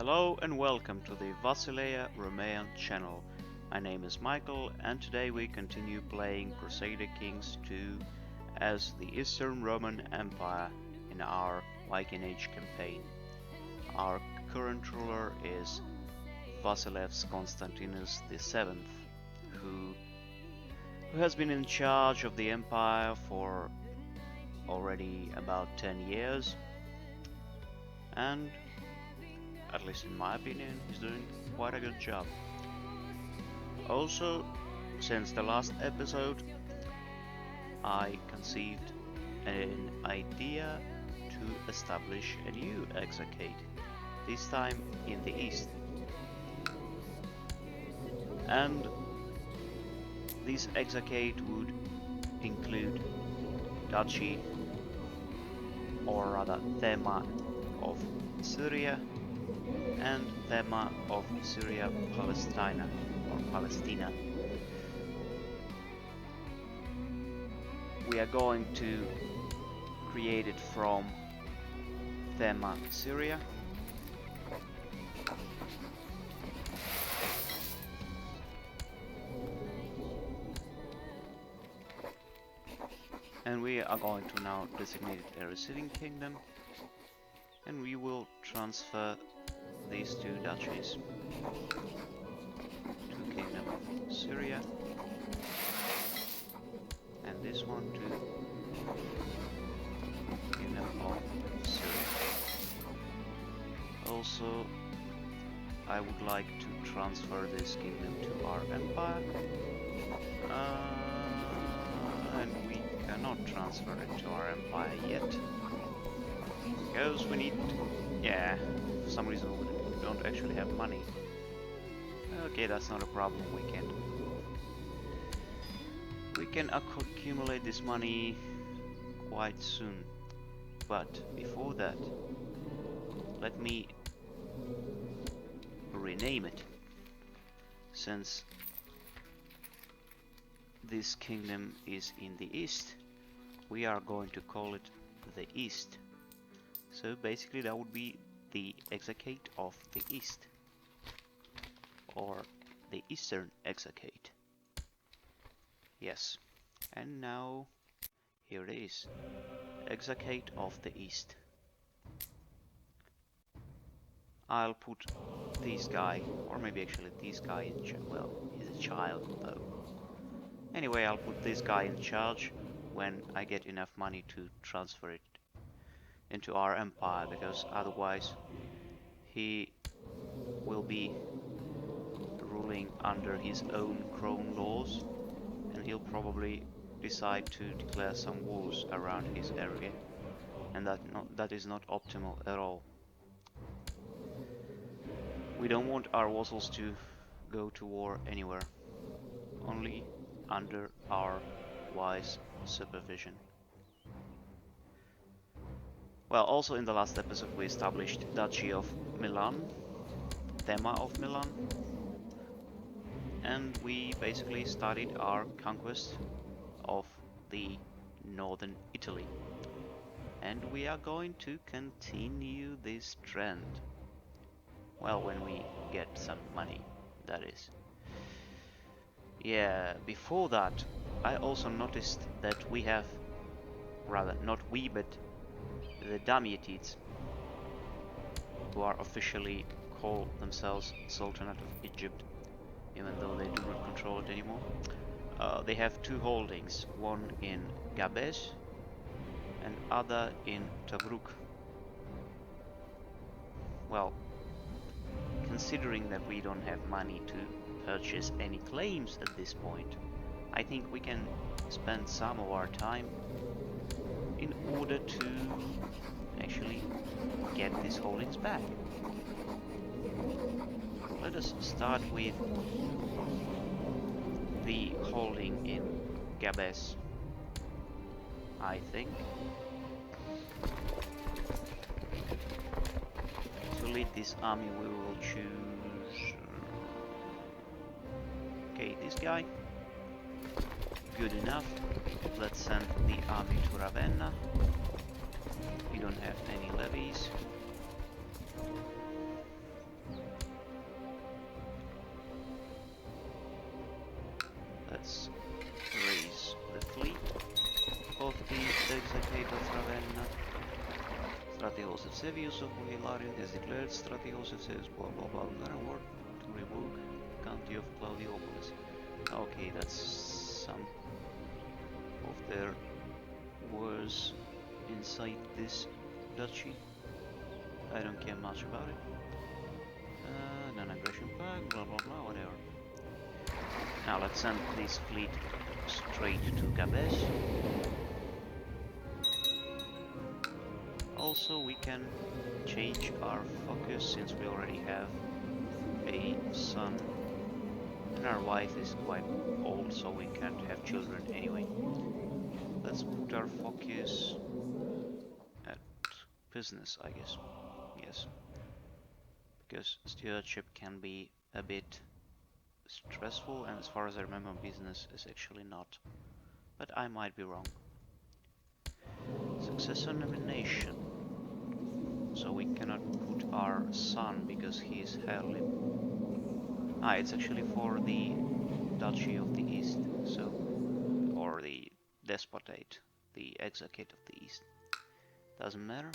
Hello and welcome to the Vasileia Romaean channel. My name is Michael and today we continue playing Crusader Kings 2 as the Eastern Roman Empire in our Viking Age campaign. Our current ruler is Vasilevs Constantinus VII, who has been in charge of the empire for already about 10 years, and at least in my opinion, he's doing quite a good job. Also, since the last episode, I conceived an idea to establish a new exarchate, this time in the east. And this exarchate would include Duchy, or rather Thema of Syria, and Thema of Syria Palestina or Palestina. We are going to create it from Thema Syria, and we are going to now designate it a receiving kingdom, and we will transfer these two duchies to Kingdom of Syria, and this one to Kingdom of Syria. Also, I would like to transfer this kingdom to our empire, and we cannot transfer it to our empire yet because we need for some reason we don't actually have money. Okay, that's not a problem. We can accumulate this money quite soon, but before that, let me rename it. Since this kingdom is in the east, we are going to call it the East. So basically that would be the exarchate of the East, or the Eastern exarchate. Yes, and now here it is, exarchate of the East. I'll put this guy, or maybe actually this guy in charge. Well, he's a child though. Anyway, I'll put this guy in charge when I get enough money to transfer it into our empire, because otherwise he will be ruling under his own crown laws, and he'll probably decide to declare some wars around his area, and that is not optimal at all. We don't want our vassals to go to war anywhere, only under our wise supervision. Well, also in the last episode we established Duchy of Milan, Thema of Milan, and we basically started our conquest of the northern Italy. And we are going to continue this trend. Well, when we get some money, that is. Yeah, before that, I also noticed that we have, rather not we, but the Damietids, who are officially call themselves Sultanate of Egypt, even though they do not control it anymore. They have two holdings, one in Gabes and other in Tobruk. Well, considering that we don't have money to purchase any claims at this point, I think we can spend some of our time in order to actually get these holdings back. Let us start with the holding in Gabes, I think. To lead this army we will choose this guy. Good enough. Let's send the army to Ravenna. We don't have any levies. Strategos Eusebius of Hilarion has declared Strategos Eusebius blah blah blah got a word to revoke county of Claudiopolis. Okay, that's some of their wars inside this duchy. I don't care much about it. Non-aggression pact, blah blah blah, whatever. Now let's send this fleet straight to Gabes. Also, we can change our focus since we already have a son and our wife is quite old, so we can't have children anyway. Let's put our focus at business, I guess. Yes. Because stewardship can be a bit stressful, and as far as I remember, business is actually not. But I might be wrong. Successor nomination. So we cannot put our son because he is heirlim. Ah, it's actually for the Duchy of the East, so, or the Despotate, the Exarchate of the East. Doesn't matter.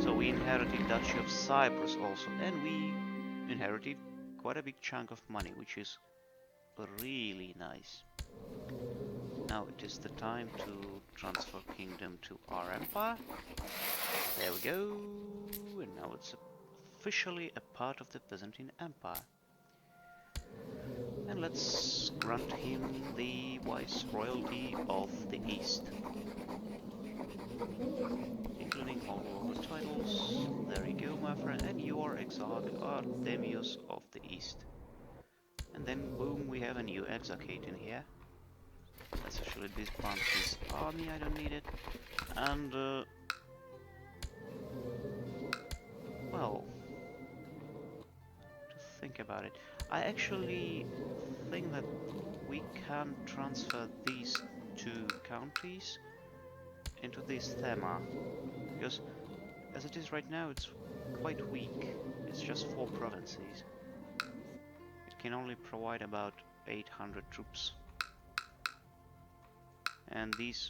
So we inherited Duchy of Cyprus also, and we inherited quite a big chunk of money, which is really nice. Now it is the time to transfer kingdom to our empire. There we go, and now it's officially a part of the Byzantine Empire. And let's grant him the Viceroyalty of the East, including all local titles. There you go, my friend, and you are Exarch Artemius of the East. And then boom, we have a new exarchate in here. Let's actually disband this army, I don't need it. And well, to think about it, I actually think that we can transfer these two counties into this thema, because as it is right now it's quite weak. It's just 4 provinces. It can only provide about 800 troops. And this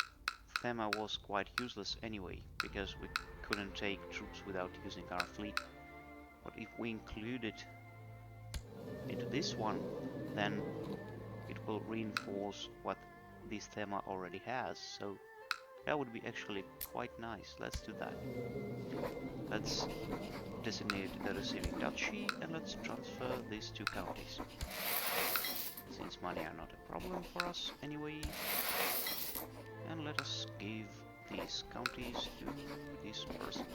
thema was quite useless anyway, because we couldn't take troops without using our fleet. But if we include it into this one, then it will reinforce what this thema already has, so that would be actually quite nice. Let's do that. Let's designate the receiving duchy and let's transfer these 2 counties. Since money are not a problem for us anyway. And let us give these counties to this person.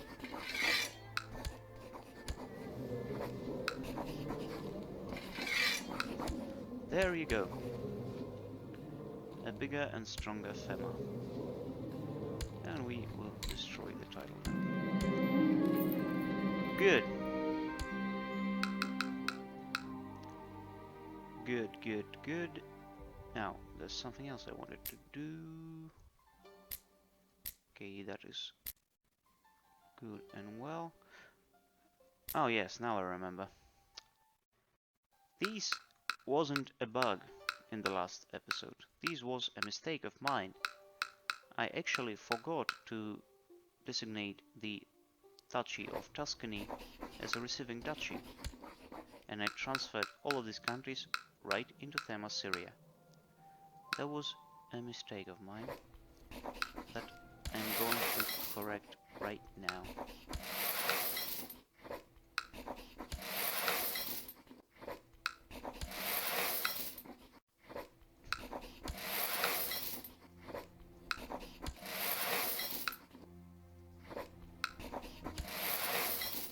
There you go. A bigger and stronger thema. And we will destroy the title now. Good. Good, good, good. Now, there's something else I wanted to do. Okay, that is good and well. Oh yes, now I remember. This wasn't a bug in the last episode. This was a mistake of mine. I actually forgot to designate the Duchy of Tuscany as a receiving duchy, and I transferred all of these countries right into Thema Syria. That was a mistake of mine that I'm going to correct right now.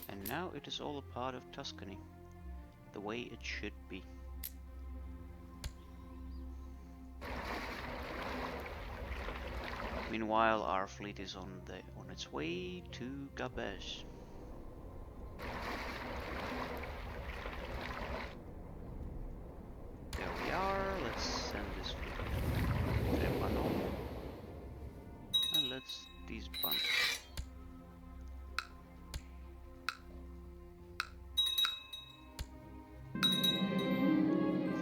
And now it is all a part of Tuscany, the way it should be. Meanwhile, our fleet is on its way to Gabes. There we are. Let's send this fleet to Trepano. And let's disband.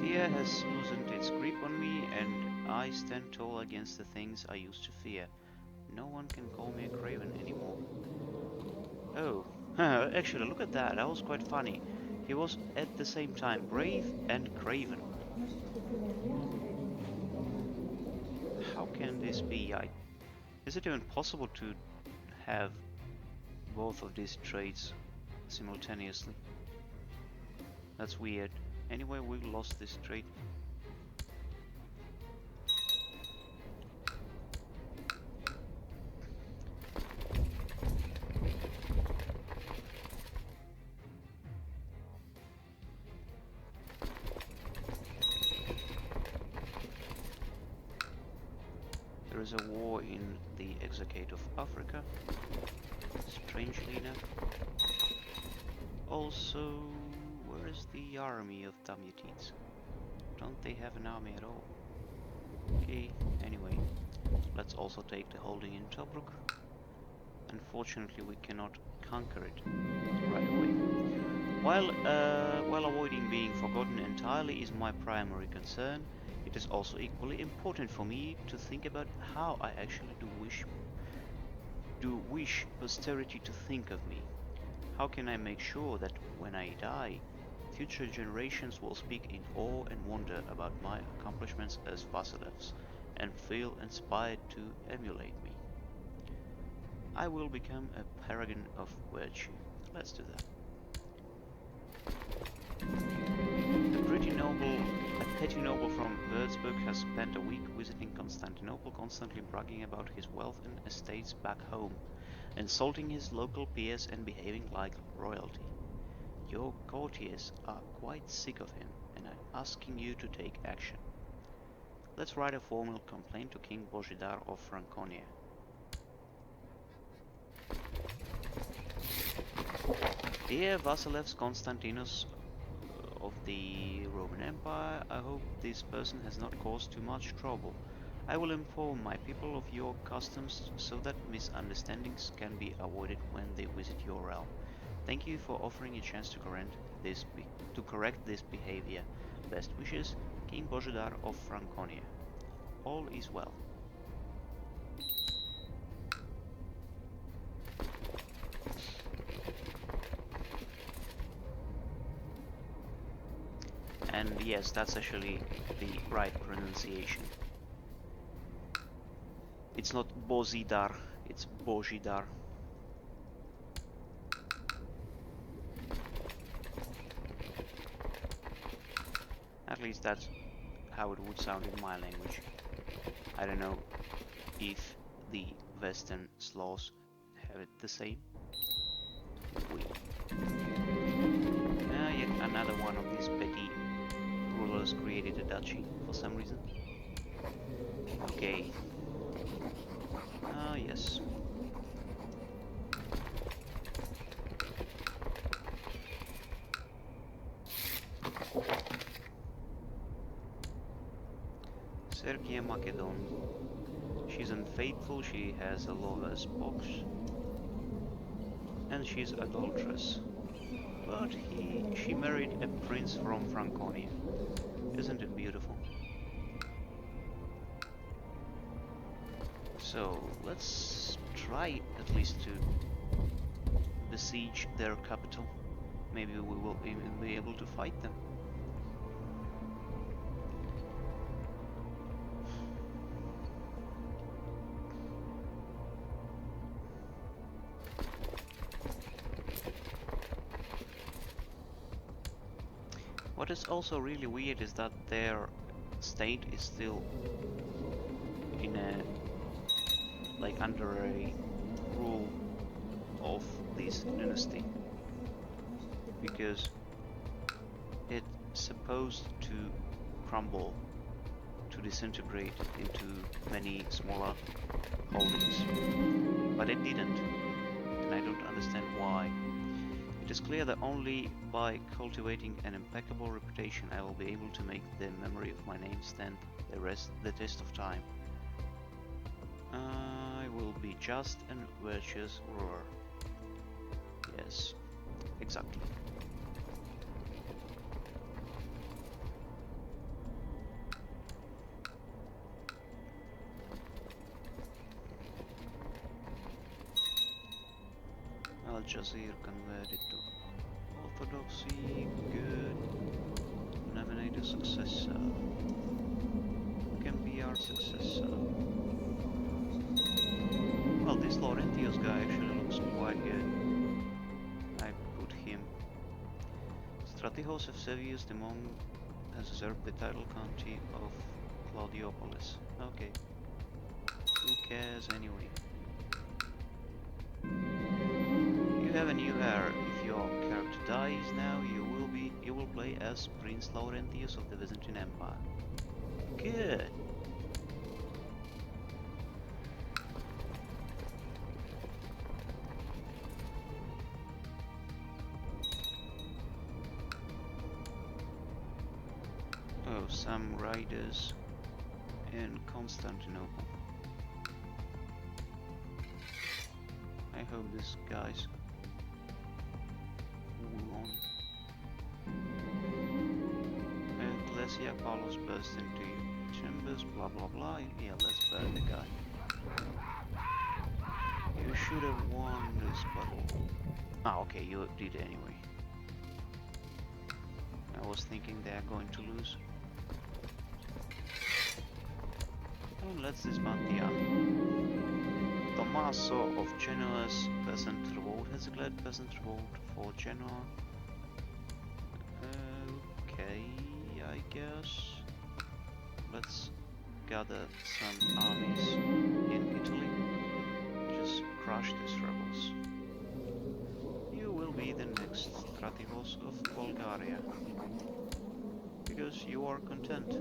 Fear has loosened its grip on me, and I stand tall against the things I used to fear. No one can call me a craven anymore. Oh, actually, look at that. That was quite funny. He was at the same time brave and craven. How can this be? Is it even possible to have both of these traits simultaneously? That's weird. Anyway, we lost this trait. There is a war in the exarchate of Africa, strangely enough. Also, where is the army of Damutites? Don't they have an army at all? Okay, anyway, let's also take the holding in Tobruk. Unfortunately, we cannot conquer it right away. While avoiding being forgotten entirely is my primary concern, it is also equally important for me to think about how I actually do wish posterity to think of me. How can I make sure that when I die, future generations will speak in awe and wonder about my accomplishments as Vasilevs and feel inspired to emulate me? I will become a paragon of virtue. Let's do that. A petty noble from Würzburg has spent a week visiting Constantinople, constantly bragging about his wealth and estates back home, insulting his local peers and behaving like royalty. Your courtiers are quite sick of him and are asking you to take action. Let's write a formal complaint to King Bojidar of Franconia. Dear Vasilevs Constantinos of the Roman Empire, I hope this person has not caused too much trouble. I will inform my people of your customs so that misunderstandings can be avoided when they visit your realm. Thank you for offering a chance to correct this behavior. Best wishes, King Bojidar of Franconia. All is well. And yes, that's actually the right pronunciation. It's not Bozidar, it's Bojidar. At least that's how it would sound in my language. I don't know if the Western Slavs have it the same. Yet another one of these petty rulers created a duchy for some reason. Okay. Yes. Sergia Macedon. She's unfaithful, she has a lover's box, and she's adulterous. But she married a prince from Franconia. Isn't it beautiful? So let's try at least to besiege their capital. Maybe we will even be able to fight them. What is also really weird is that their state is still in a under a rule of this dynasty, because it's supposed to crumble, to disintegrate into many smaller holdings, but it didn't, and I don't understand why. It is clear that only by cultivating an impeccable reputation I will be able to make the memory of my name stand the test of time. I will be just and virtuous ruler. Yes, exactly. Jazir converted to Orthodoxy. Good. Nominate a successor. Who can be our successor? Well, this Laurentius guy actually looks quite good. I put him. Stratihos Eusebius the Monk has usurped the title county of Claudiopolis. Okay. Who cares anyway? You have a new heir. If your character dies now, you will play as Prince Laurentius of the Byzantine Empire. Good. Oh, some raiders in Constantinople. I hope this guy's on. Ecclesia Paulus burst into chambers, blah blah blah. Yeah, let's burn the guy. You should have won this battle. Ah, okay, you did anyway. I was thinking they are going to lose. And let's disband the army. Tommaso of Genoa's peasant revolt has declared peasant revolt for Genoa. Okay, I guess. Let's gather some armies in Italy. Just crush these rebels. You will be the next Stratihos of Bulgaria. Because you are content.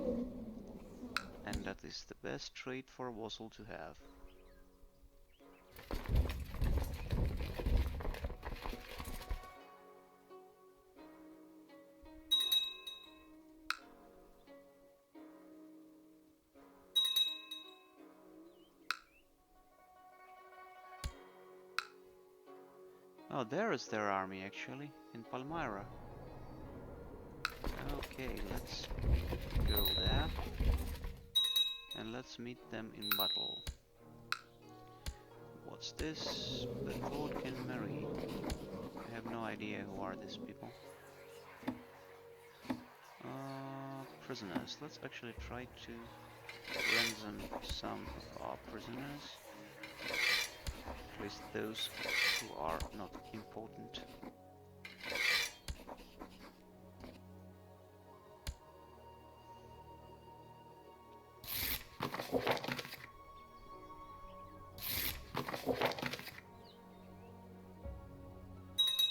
And that is the best trait for a vassal to have. Oh, there is their army actually, in Palmyra. Okay, let's go there. And let's meet them in battle. What's this? The Lord can marry. I have no idea who are these people. Prisoners. Let's actually try to ransom some of our prisoners. At least those who are not important.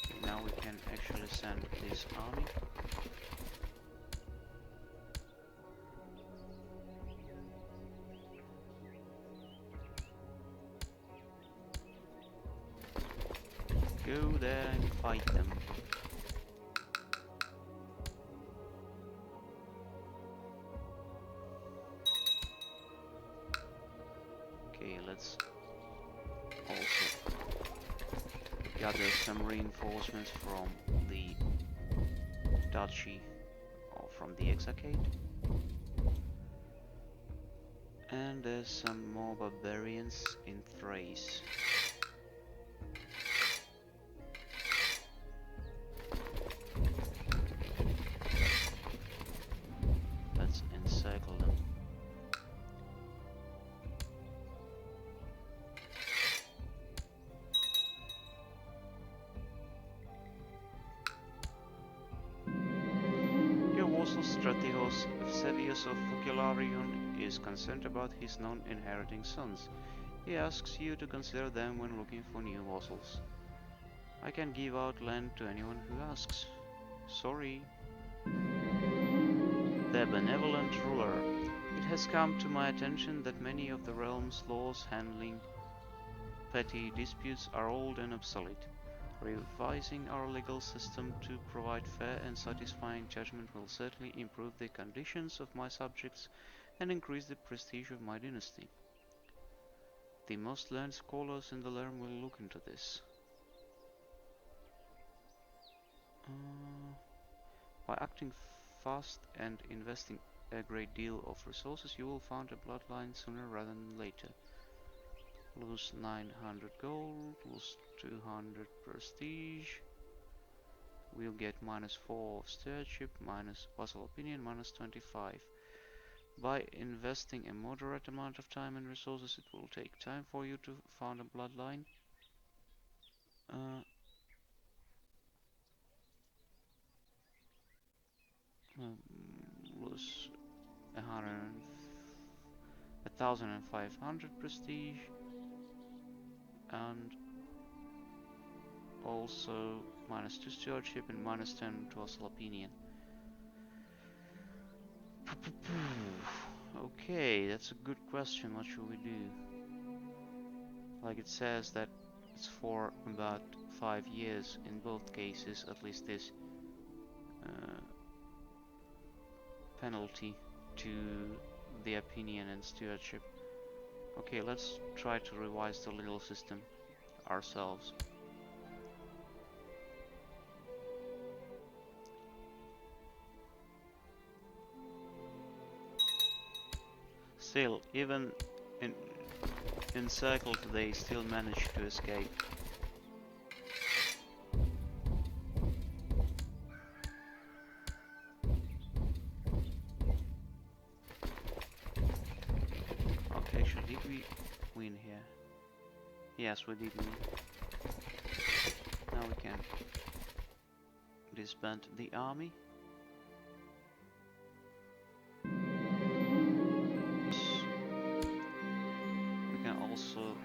Okay, now we can actually send this army. Go there and fight them. Okay, let's also gather some reinforcements from the duchy or from the exarchate. And there's some more barbarians in Thrace. Let's encircle them. Your vassal Stratihos Eusebius of Fucularion is concerned about his non-inheriting sons. He asks you to consider them when looking for new vassals. I can give out land to anyone who asks. Sorry. The benevolent ruler. It has come to my attention that many of the realm's laws handling petty disputes are old and obsolete. Revising our legal system to provide fair and satisfying judgment will certainly improve the conditions of my subjects and increase the prestige of my dynasty. The most learned scholars in the realm will look into this. By acting fast and investing a great deal of resources, you will found a bloodline sooner rather than later. Lose 900 gold, lose 200 prestige. We'll get -4 of stewardship, minus vassal opinion, -25. By investing a moderate amount of time and resources, it will take time for you to found a bloodline. Was 1,500 prestige, and also -2 stewardship and -10 to vassal opinion. Okay, that's a good question. What should we do? Like it says that it's for about 5 years in both cases, at least this penalty to the opinion and stewardship. Okay, let's try to revise the little system ourselves. Still, even encircled, they still managed to escape. Okay, actually, did we win here? Yes, we did win. Now we can disband the army. Also,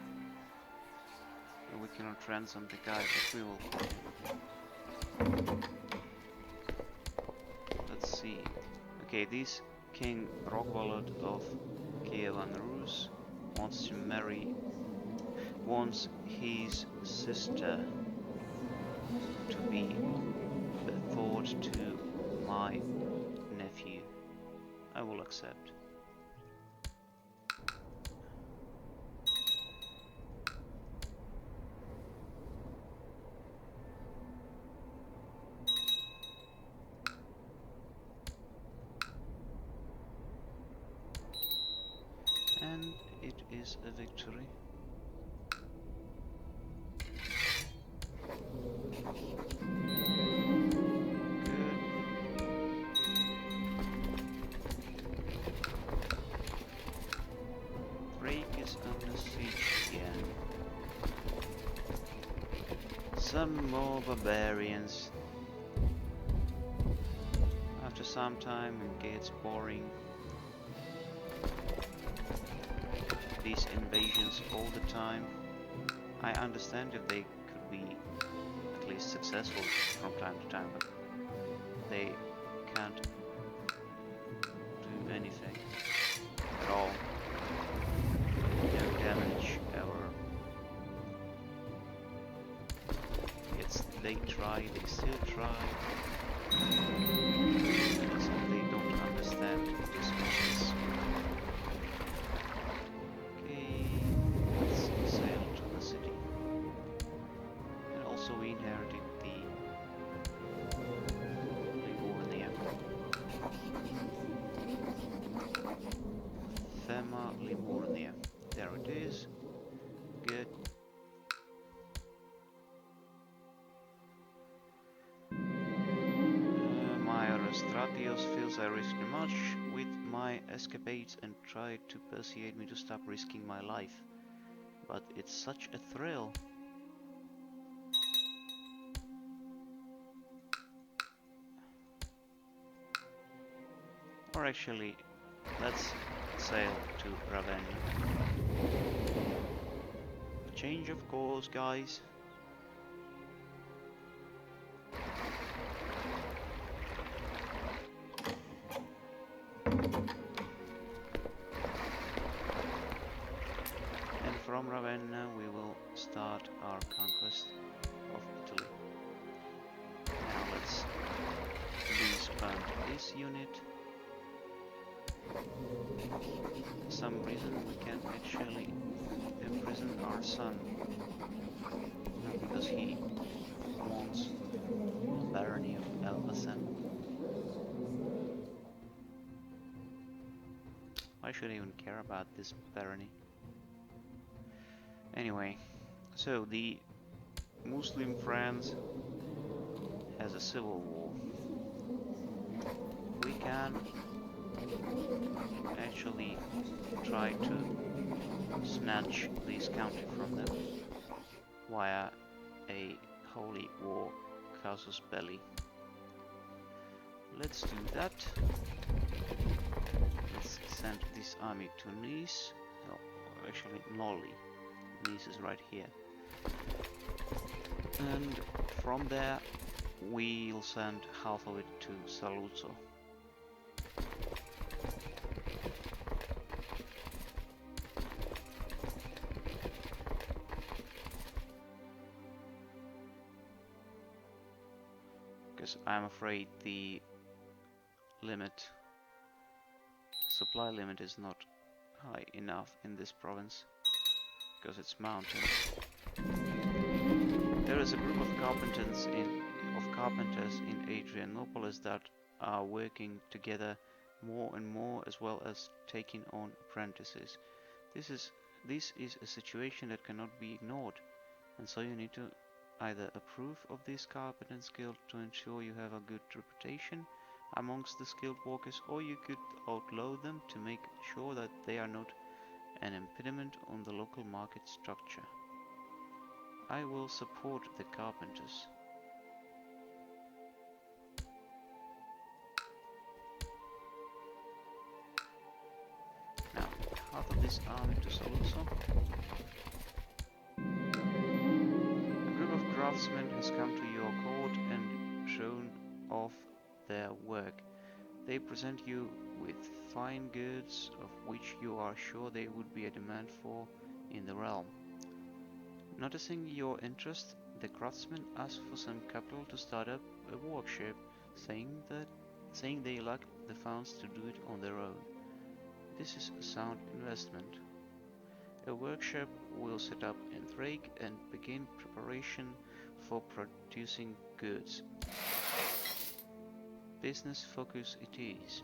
we cannot ransom the guy, but we will. Let's see. Okay, this King Rogvalod of Kiev and Rus wants his sister to be betrothed to my nephew. I will accept. And it is a victory. Good. Break is under siege again. Some more barbarians. After some time it gets boring. These invasions all the time. I understand if they could be at least successful from time to time, but they can't do anything at all. No damage ever. Yes, they try, they still try. Because they don't understand this process. We inherited the Livonia. Thema Livonia. There it is. Good. My Arostratios feels I risk too much with my escapades and tried to persuade me to stop risking my life. But it's such a thrill. Or actually, let's sail to Ravenna. Change of course, guys. And from Ravenna we will start our conquest of Italy. Now let's disband this unit. For some reason we can actually imprison our son. Not because he wants barony of Elbasan. Why should I even care about this barony? Anyway, so the Muslim France has a civil war. We can actually try to snatch this country from them via a holy war casus belli. Let's do that. Let's send this army to Nice. No, actually Nolly. Nice is right here. And from there we'll send half of it to Saluzzo. Because I'm afraid the supply limit is not high enough in this province, because it's mountains. There is a group of carpenters in Adrianopolis that are working together more and more, as well as taking on apprentices. This is a situation that cannot be ignored, and so you need to either approve of this carpenters guild to ensure you have a good reputation amongst the skilled workers, or you could outlaw them to make sure that they are not an impediment on the local market structure. I will support the carpenters. Now, half of this army to Saluzzo. A group of craftsmen has come to your court and shown off their work. They present you with fine goods of which you are sure there would be a demand for in the realm. Noticing your interest, the craftsmen ask for some capital to start up a workshop, saying they lack the funds to do it on their own. This is a sound investment. A workshop will set up in Thrake and begin preparation for producing goods. Business focus it is.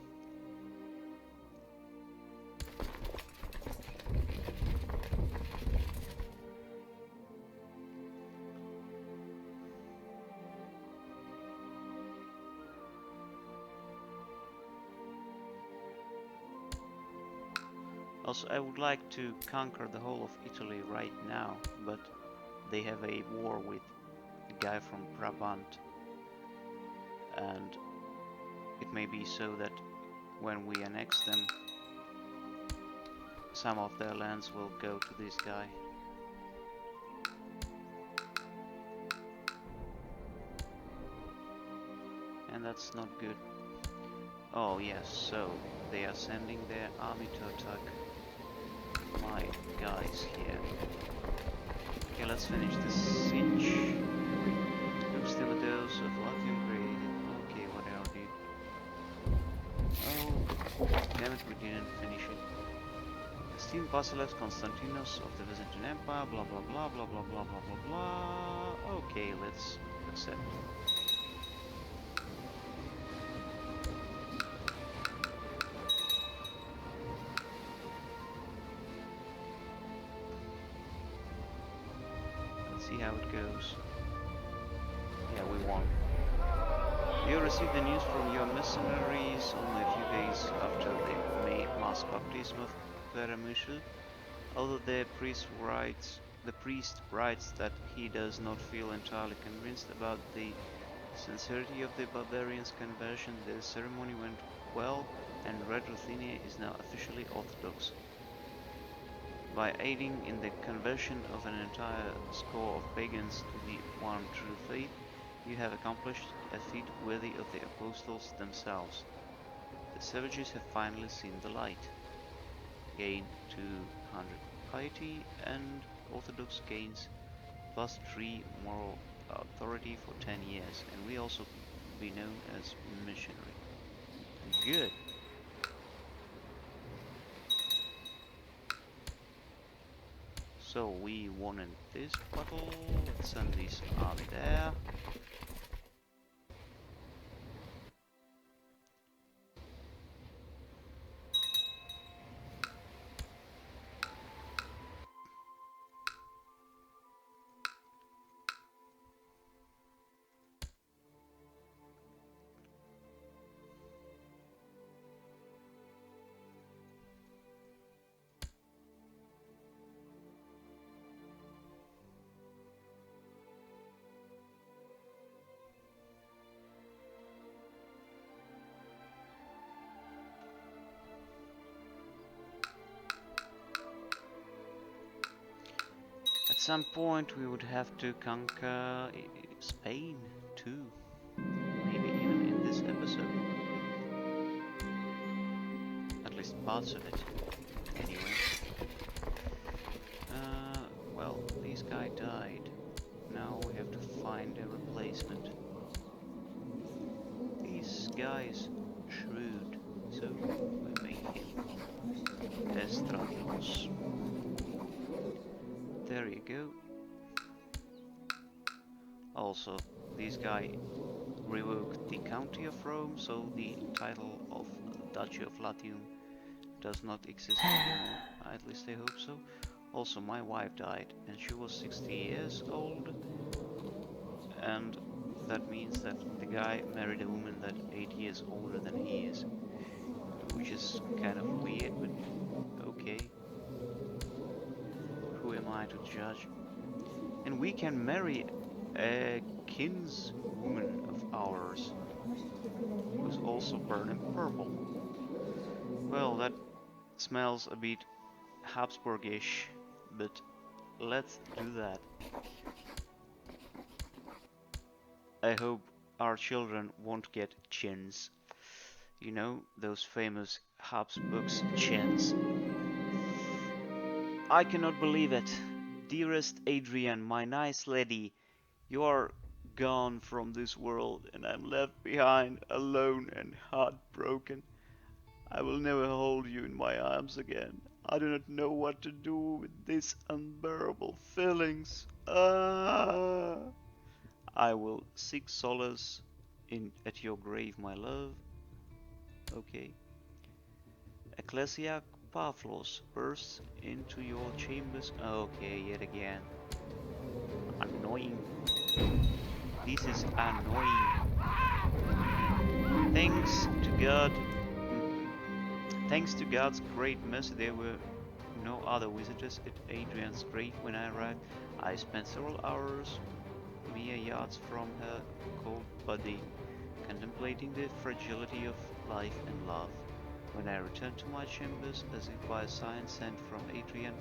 Also, I would like to conquer the whole of Italy right now, but they have a war with a guy from Brabant, and it may be so that when we annex them, some of their lands will go to this guy. And that's not good. Oh yes, so they are sending their army to attack my guys here. Okay, let's finish this siege. Symbasileuses of Latium created. Okay, whatever, dude. Oh, damn it, we didn't finish it. Esteemed Basileus Constantinos of the Byzantine Empire, blah blah blah blah blah blah blah blah blah. Okay, let's accept. See how it goes. Yeah, we won. You received the news from your mercenaries only a few days after the mass baptism of Peramichel. Although the priest writes that he does not feel entirely convinced about the sincerity of the barbarians' conversion, the ceremony went well, and Red Ruthenia is now officially Orthodox. By aiding in the conversion of an entire score of pagans to the one true faith, you have accomplished a feat worthy of the apostles themselves. The savages have finally seen the light. Gain 200 piety, and Orthodox gains +3 moral authority for 10 years, and we also be known as missionary. Good. So we won in this battle. Let's send this army there. At some point we would have to conquer Spain too. Maybe even in this episode. At least parts of it. Anyway. Well, this guy died. Now we have to find a replacement. This guy is shrewd, so we make him Estratos. There you go. Also, this guy revoked the County of Rome, so the title of Duchy of Latium does not exist anymore. At least I hope so. Also, my wife died, and she was 60 years old, and that means that the guy married a woman that 8 years older than he is, which is kind of weird, but okay. Who am I to judge? And we can marry a kinswoman of ours, who's also burning purple. Well, that smells a bit Habsburgish, but let's do that. I hope our children won't get chins. You know, those famous Habsburgs chins. I cannot believe it. Dearest Adrian, my nice lady, you are gone from this world and I'm left behind alone and heartbroken. I will never hold you in my arms again. I do not know what to do with these unbearable feelings. I will seek solace at your grave, my love. Okay. Ecclesiarch Pavlos bursts into your chambers. Okay, yet again. Annoying. This is annoying. Thanks to God's great mercy, there were no other visitors at Adrian's grave when I arrived. I spent several hours mere yards from her cold body, contemplating the fragility of life and love. When I returned to my chambers, as if by a sign sent from Adrian,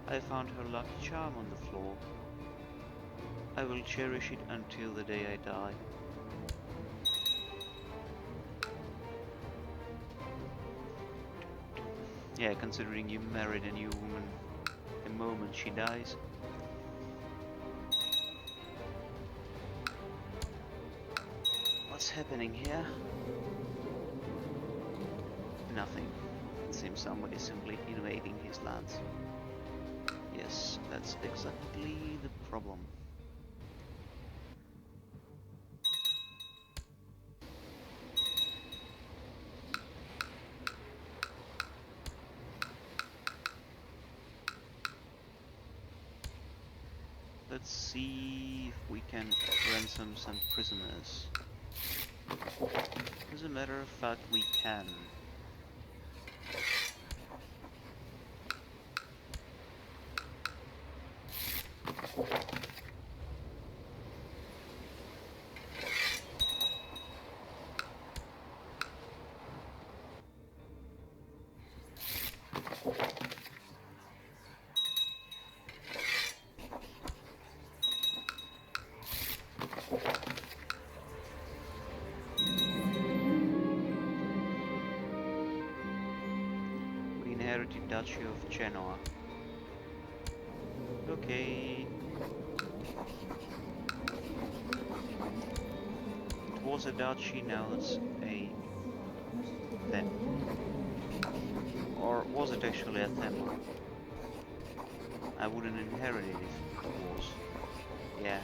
I found her lucky charm on the floor. I will cherish it until the day I die. Yeah, considering you married a new woman the moment she dies. What's happening here? Nothing. It seems somebody simply invading his lands. Yes, that's exactly the problem. Let's see if we can ransom some prisoners. As a matter of fact, we can. Inherited Duchy of Genoa. Okay. It was a duchy, now it's a them. Or was it actually a thema? I wouldn't inherit it if it was. Yeah.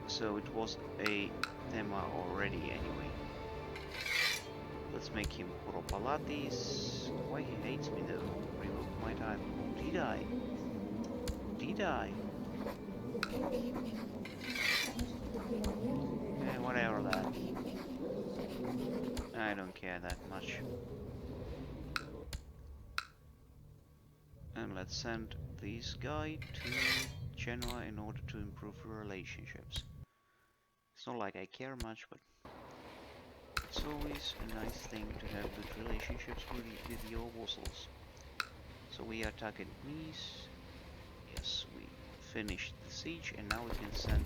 So it was a thema already anyway. Let's make him Kuropalatis. Why he hates me though? Revoke my title. Did I? Did I? Whatever that. I don't care that much. And let's send this guy to Genoa in order to improve relationships. It's not like I care much, but it's always a nice thing to have good relationships with your vassals. So we are targeting Nice, Yes, we finished the siege and now we can send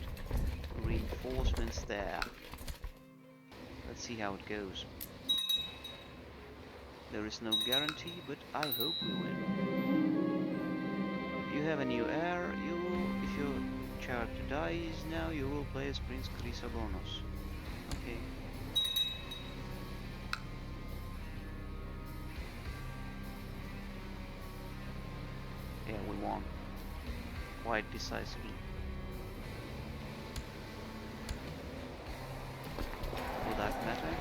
reinforcements there. Let's see how it goes. There is no guarantee, but I hope we win. You have a new heir. You will, if your character dies now, you will play as Prince Chrysogonos. Okay. Yeah, we won. Quite decisively. For that matter.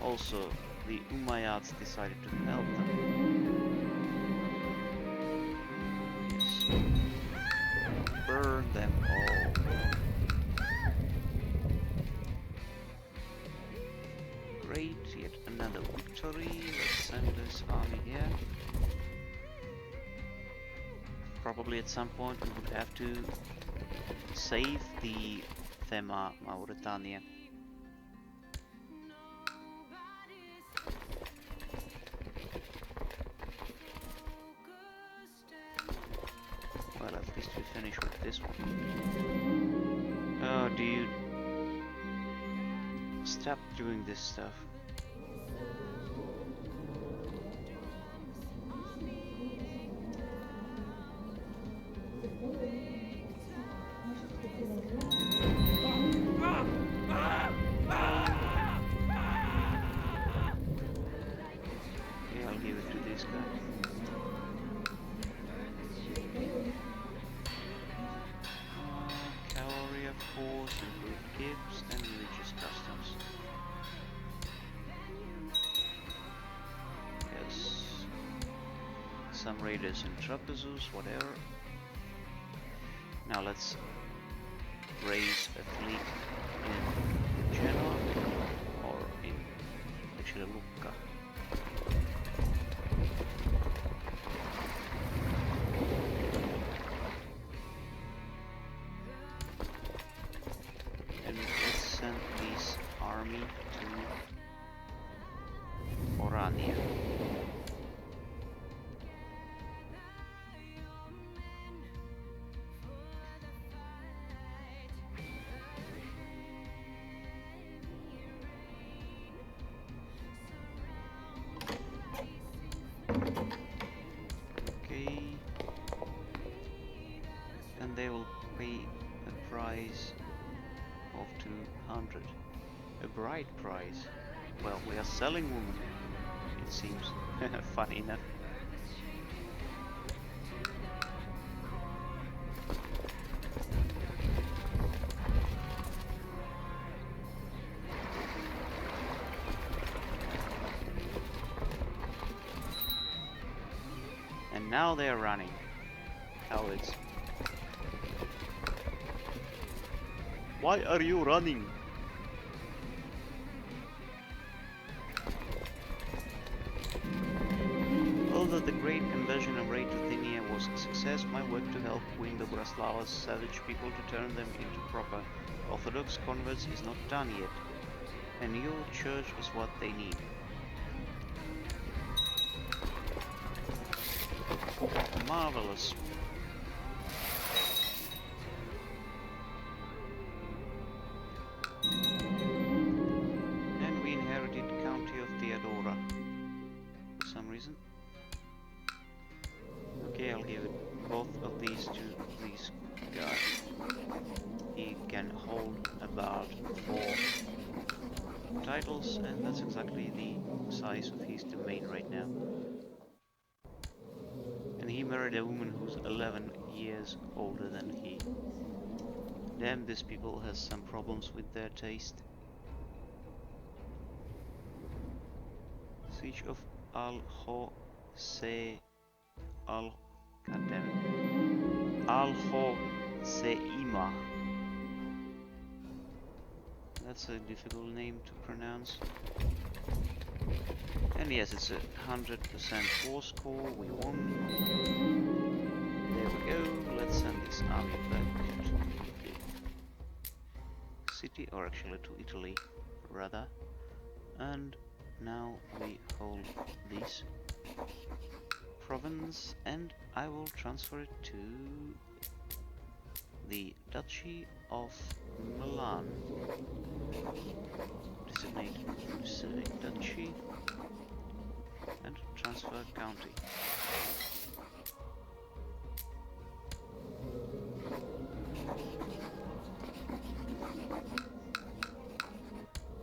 Also, the Umayyads decided to help them. Yes. Burn them all. Great, yet another victory. Let's send this army here. Probably at some point we would have to save the Thema Mauretania. Well, at least we finish with this one. Oh, dude. Stop doing this stuff. Yeah, I'll give it to this guy. Cavalry, of course, improved gifts, and religious customs. Yes. Some raiders in Trapezus, whatever. Now let's raise a fleet in Genoa, or in actually Lucca. And let's send this army to Orania. Okay, and they will pay a price of 200. A bride price. Well, we are selling women, it seems. Funny enough. And now they are running. Cowards. Why are you running? Although the great invasion of Raid to Bithynia was a success, my work to help win the Braslavas savage people to turn them into proper Orthodox converts is not done yet, and your church is what they need. Marvelous. And we inherited County of Theodora for some reason. Okay, I'll give it both of these to this guy. He can hold about 4 titles, and that's exactly the size of his domain right now. And he married a woman who's 11 years older than he. Damn, this people has some problems with their taste. Siege of Al-Hoceima. That's a difficult name to pronounce. And yes, it's a 100% war score. We won. There we go. Let's send this army back to the city, or actually to Italy, rather. And now we hold this province and I will transfer it to the Duchy of Milan. Designate new civic duchy and transfer county.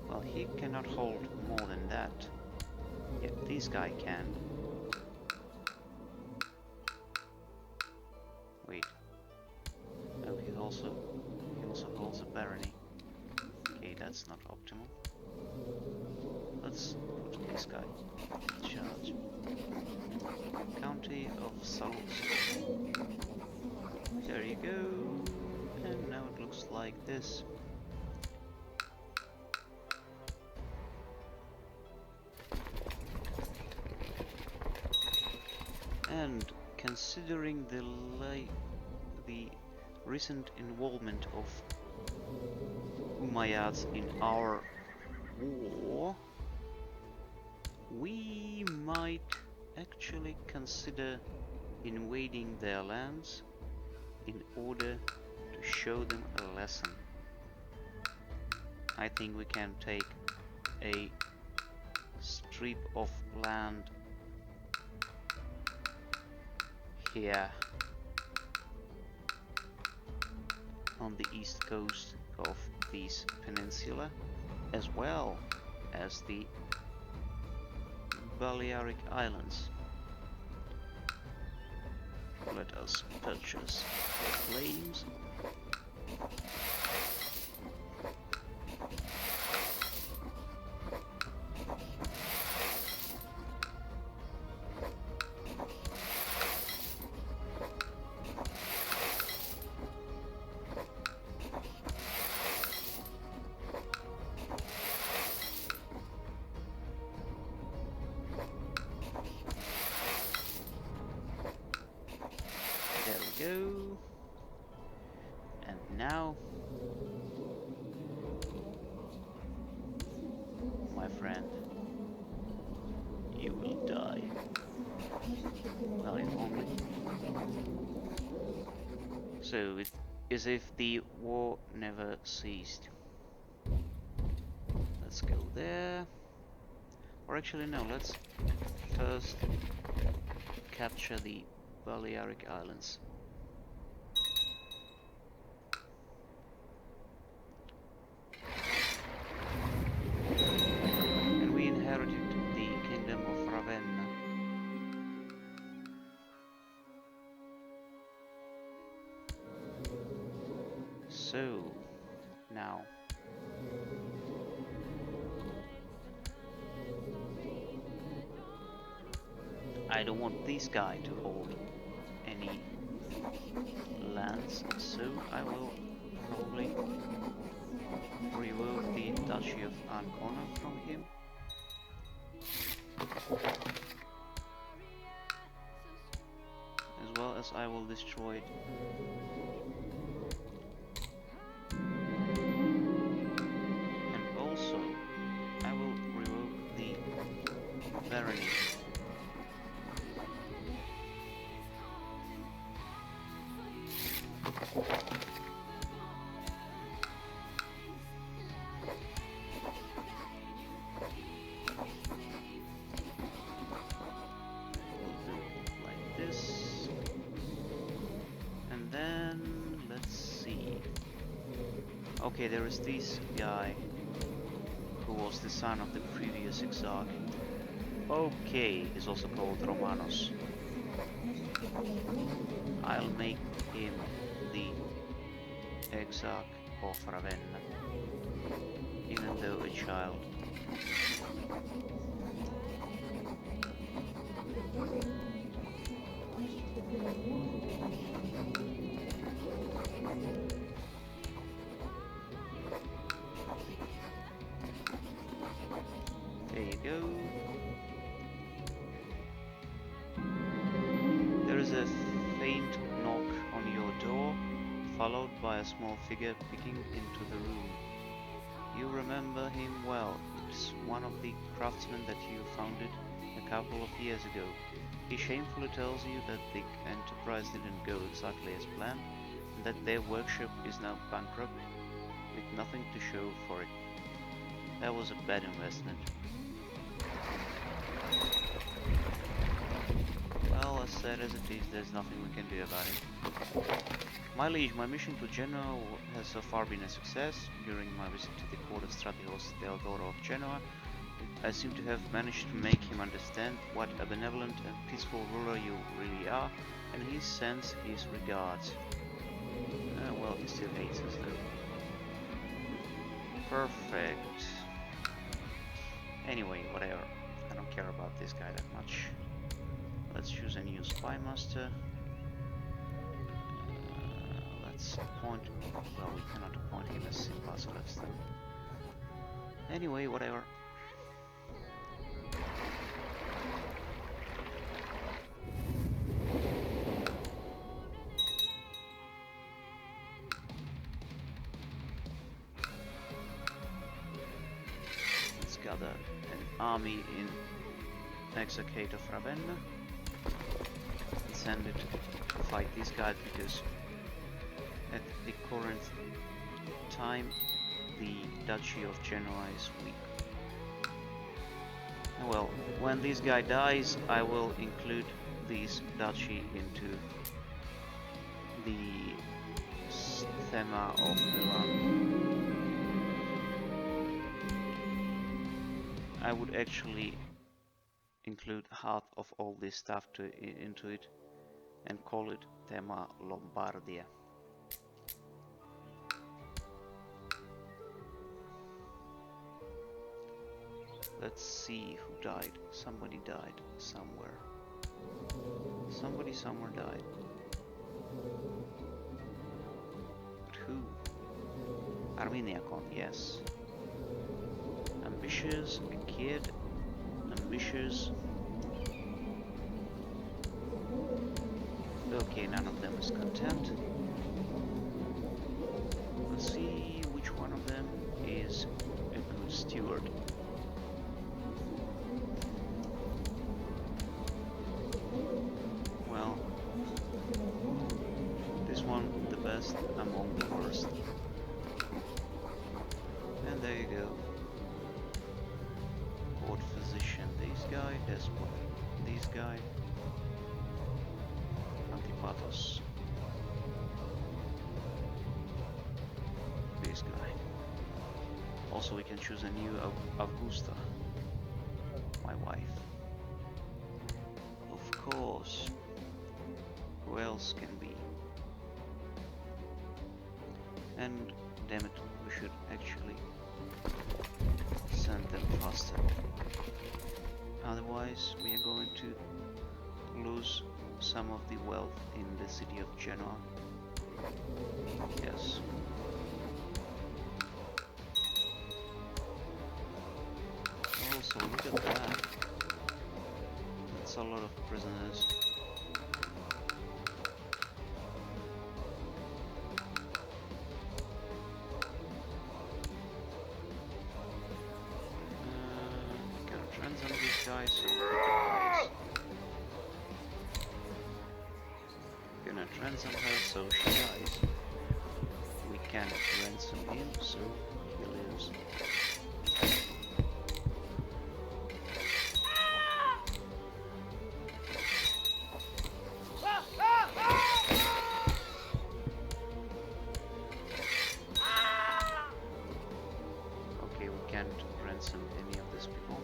Well, he cannot hold more than that. Yet this guy can. Wait. Oh, he also holds a barony. Okay, that's not optimal. Let's put this guy in charge. County of Salus. There you go. And now it looks like this. And considering the recent involvement of Umayyads in our war, we might actually consider invading their lands in order to show them a lesson. I think we can take a strip of land here on the east coast of this peninsula, as well as the Balearic Islands. Let us purchase claims. Go. And now, my friend, you will die. Well, if only. So it is if the war never ceased. Let's go there. Or actually no, let's first capture the Balearic Islands. So, now, I don't want this guy to hold any lands, so I will probably revoke the Duchy of Ancona from him. As well as I will destroy it. Okay, there is this guy who was the son of the previous exarch. Okay, he's also called Romanos. I'll make him the exarch of Ravenna, even though a child. There you go. There is a faint knock on your door, followed by a small figure peeking into the room. You remember him well. It's one of the craftsmen that you founded a couple of years ago. he shamefully tells you that the enterprise didn't go exactly as planned, and that their workshop is now bankrupt, with nothing to show for it. That was a bad investment. Well, as sad as it is, there's nothing we can do about it. My liege, my mission to Genoa has so far been a success. During my visit to the court of Stratigos Theodoro of Genoa, I seem to have managed to make him understand what a benevolent and peaceful ruler you really are, and he sends his regards. Well, he still hates us though. Perfect. Anyway, whatever. I don't care about this guy that much. Let's choose a new spy master. Let's appoint... well, we cannot appoint him as Symbasileuses though. Anyway, whatever. Let's gather an army in exarchate of Ravenna and send it to fight these guys, because at the current time the Duchy of Genoa is weak. Well, when this guy dies, I will include this duchy into the thema of Milan. I would actually include half of all this stuff into it and call it Thema Lombardia. Let's see who died. Somebody died somewhere. Somebody somewhere died. But who? Arminiacon, yes. Ambitious, a kid. Ambitious. Okay, none of them is content. Let's see which one of them is a good steward. Well, this one the best among the worst. And there you go. Court physician, this guy, despot, this guy, Antipatos, this guy. Also, we can choose a new Augusta, my wife. Of course. Who else can be? And damn it, we should actually send them faster. Otherwise, we are going to lose some of the wealth in the city of Genoa. Yes. Also, look at that. That's a lot of prisoners. Ransom this guy so he dies. Gonna ransom her so she dies. We cannot ransom him so he lives. Okay, we can't ransom any of these people.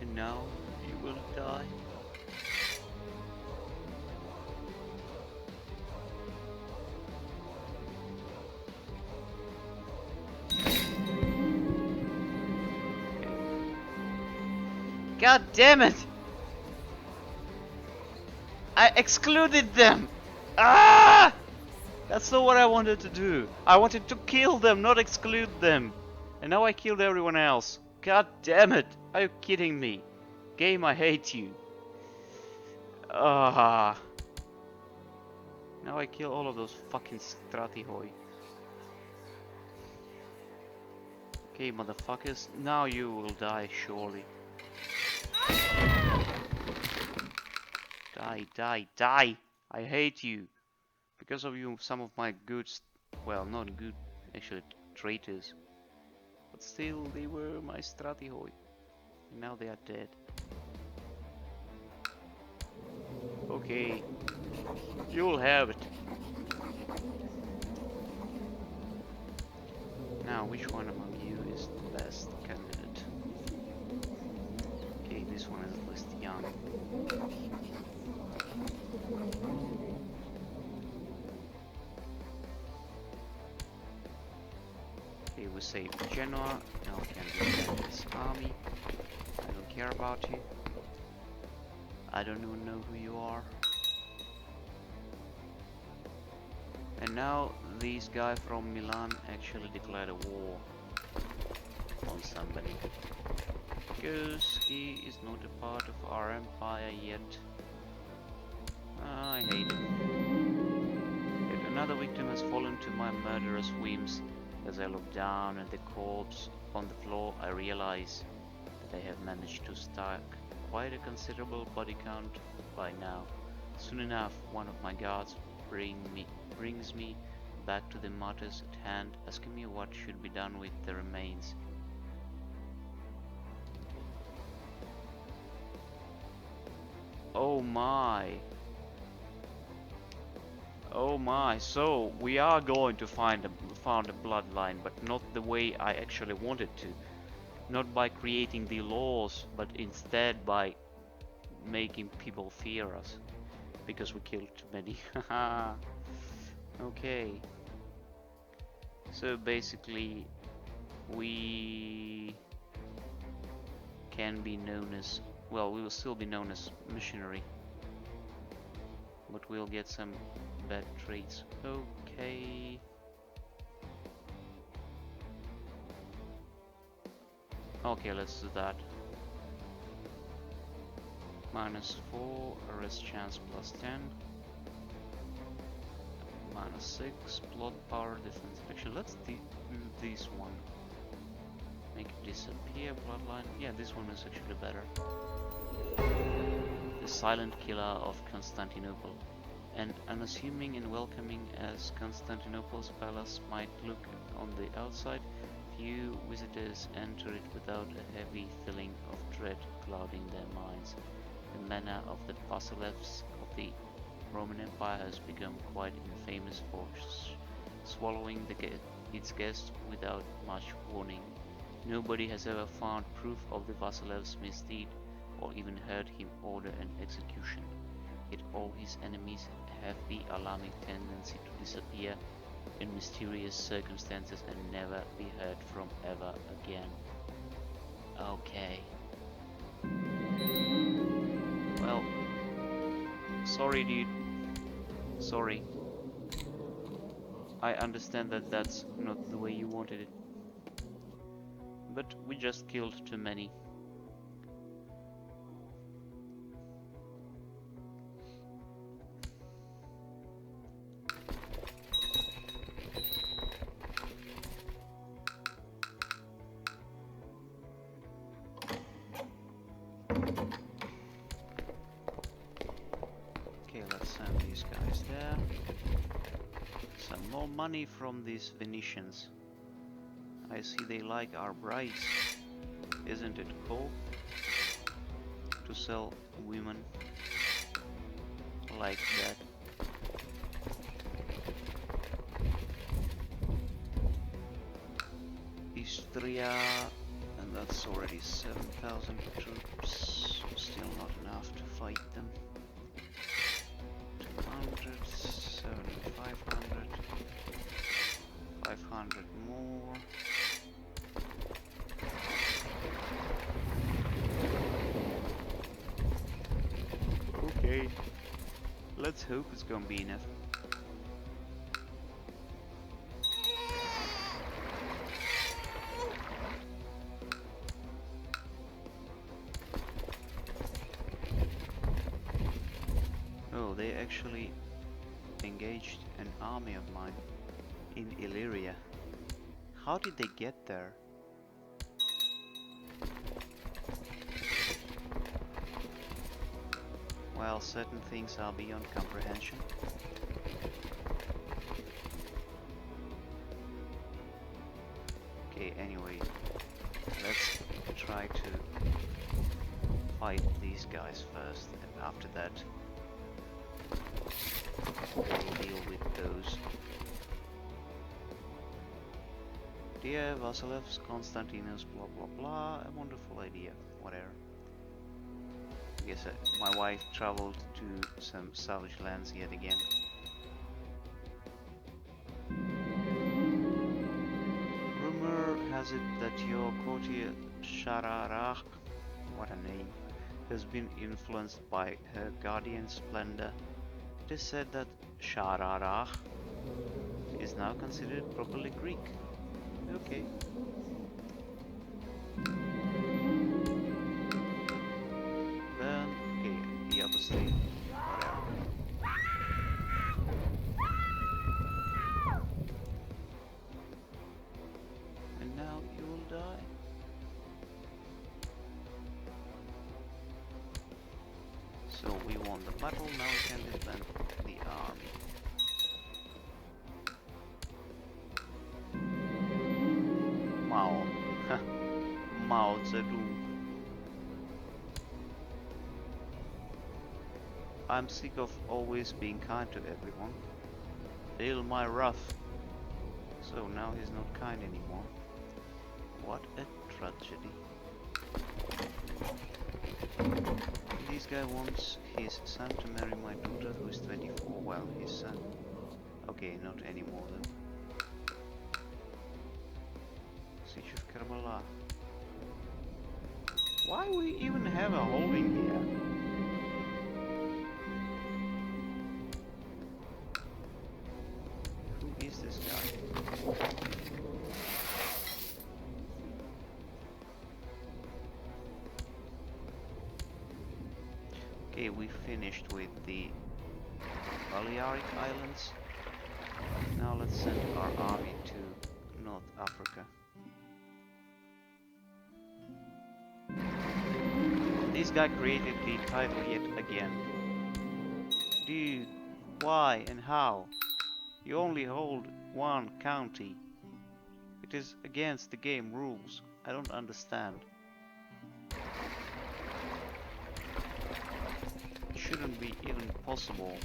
And now you will die. God damn it! I excluded them! Ah! That's not what I wanted to do. I wanted to kill them, not exclude them. And now I killed everyone else. God damn it! Are you kidding me? Game, I hate you. Ah. Now I kill all of those fucking Stratihoi. Okay, motherfuckers, now you will die surely. Die, die, die! I hate you! Because of you, some of my good, well, not good, actually, traitors. But still, they were my stratihoi. And now they are dead. Okay, you'll have it. Now, which one among you is the best candidate? Okay, this one is at least young. Okay, we saved Genoa. Now we can defend this army. I don't care about you. I don't even know who you are. And now this guy from Milan actually declared a war on somebody. Because he is not a part of our empire yet. I hate him. Yet another victim has fallen to my murderous whims. As I look down at the corpse on the floor, I realize that I have managed to stack quite a considerable body count by now. Soon enough, one of my guards brings me back to the matters at hand, asking me what should be done with the remains. Oh my! Oh my! So we are going to found a bloodline, but not the way I actually wanted to. Not by creating the laws, but instead by making people fear us. Because we killed too many. Haha. Okay. So basically, we can be known as, well, we will still be known as missionary, but we'll get some bad traits. Okay. Okay, let's do that. -4, arrest chance +10. -6, plot power, defense. Actually, let's do this one. Make it disappear, bloodline. Yeah, this one is actually better. The silent killer of Constantinople. And unassuming and welcoming as Constantinople's palace might look on the outside, few visitors enter it without a heavy feeling of dread clouding their minds. The manner of the Basileus of the Roman Empire has become quite infamous for swallowing its guests without much warning. Nobody has ever found proof of the Basileus' misdeed, or even heard him order an execution. Yet all his enemies have the alarming tendency to disappear in mysterious circumstances and never be heard from ever again. Okay. Well, sorry dude. Sorry. I understand that that's not the way you wanted it. But we just killed too many. Money from these Venetians. I see they like our brides. Isn't it cool to sell women like that? Istria, and that's already 7,000 troops. Still not enough to fight them. 200, 7,500. 500 more. Okay, let's hope it's gonna be enough. Oh, they actually engaged an army of mine in Iberia. How did they get there? Well, certain things are beyond comprehension. Okay, anyway, let's try to fight these guys first, and after that we'll deal with those. Dear Vasileus, Constantinus, blah blah blah, a wonderful idea, whatever. I guess my wife traveled to some savage lands yet again. Rumor has it that your courtier Shararach, what a name, has been influenced by her guardian splendor. It is said that Shararach is now considered properly Greek. Okay. Then, okay, the apostate, whatever. And now you will die. So we won the battle, now we can disband the army. Mao. Mao Zedong. I'm sick of always being kind to everyone. Feel my wrath. So now he's not kind anymore. What a tragedy. This guy wants his son to marry my daughter who is 24. Well, his son. Okay, not anymore then. Siege of Karbala. Why we even have a holding here? Who is this guy? Okay, we finished with the Balearic Islands. Now let's send our army to North Africa. This guy created the title yet again. Dude, why and how? You only hold one county. It is against the game rules. I don't understand. It shouldn't be even possible.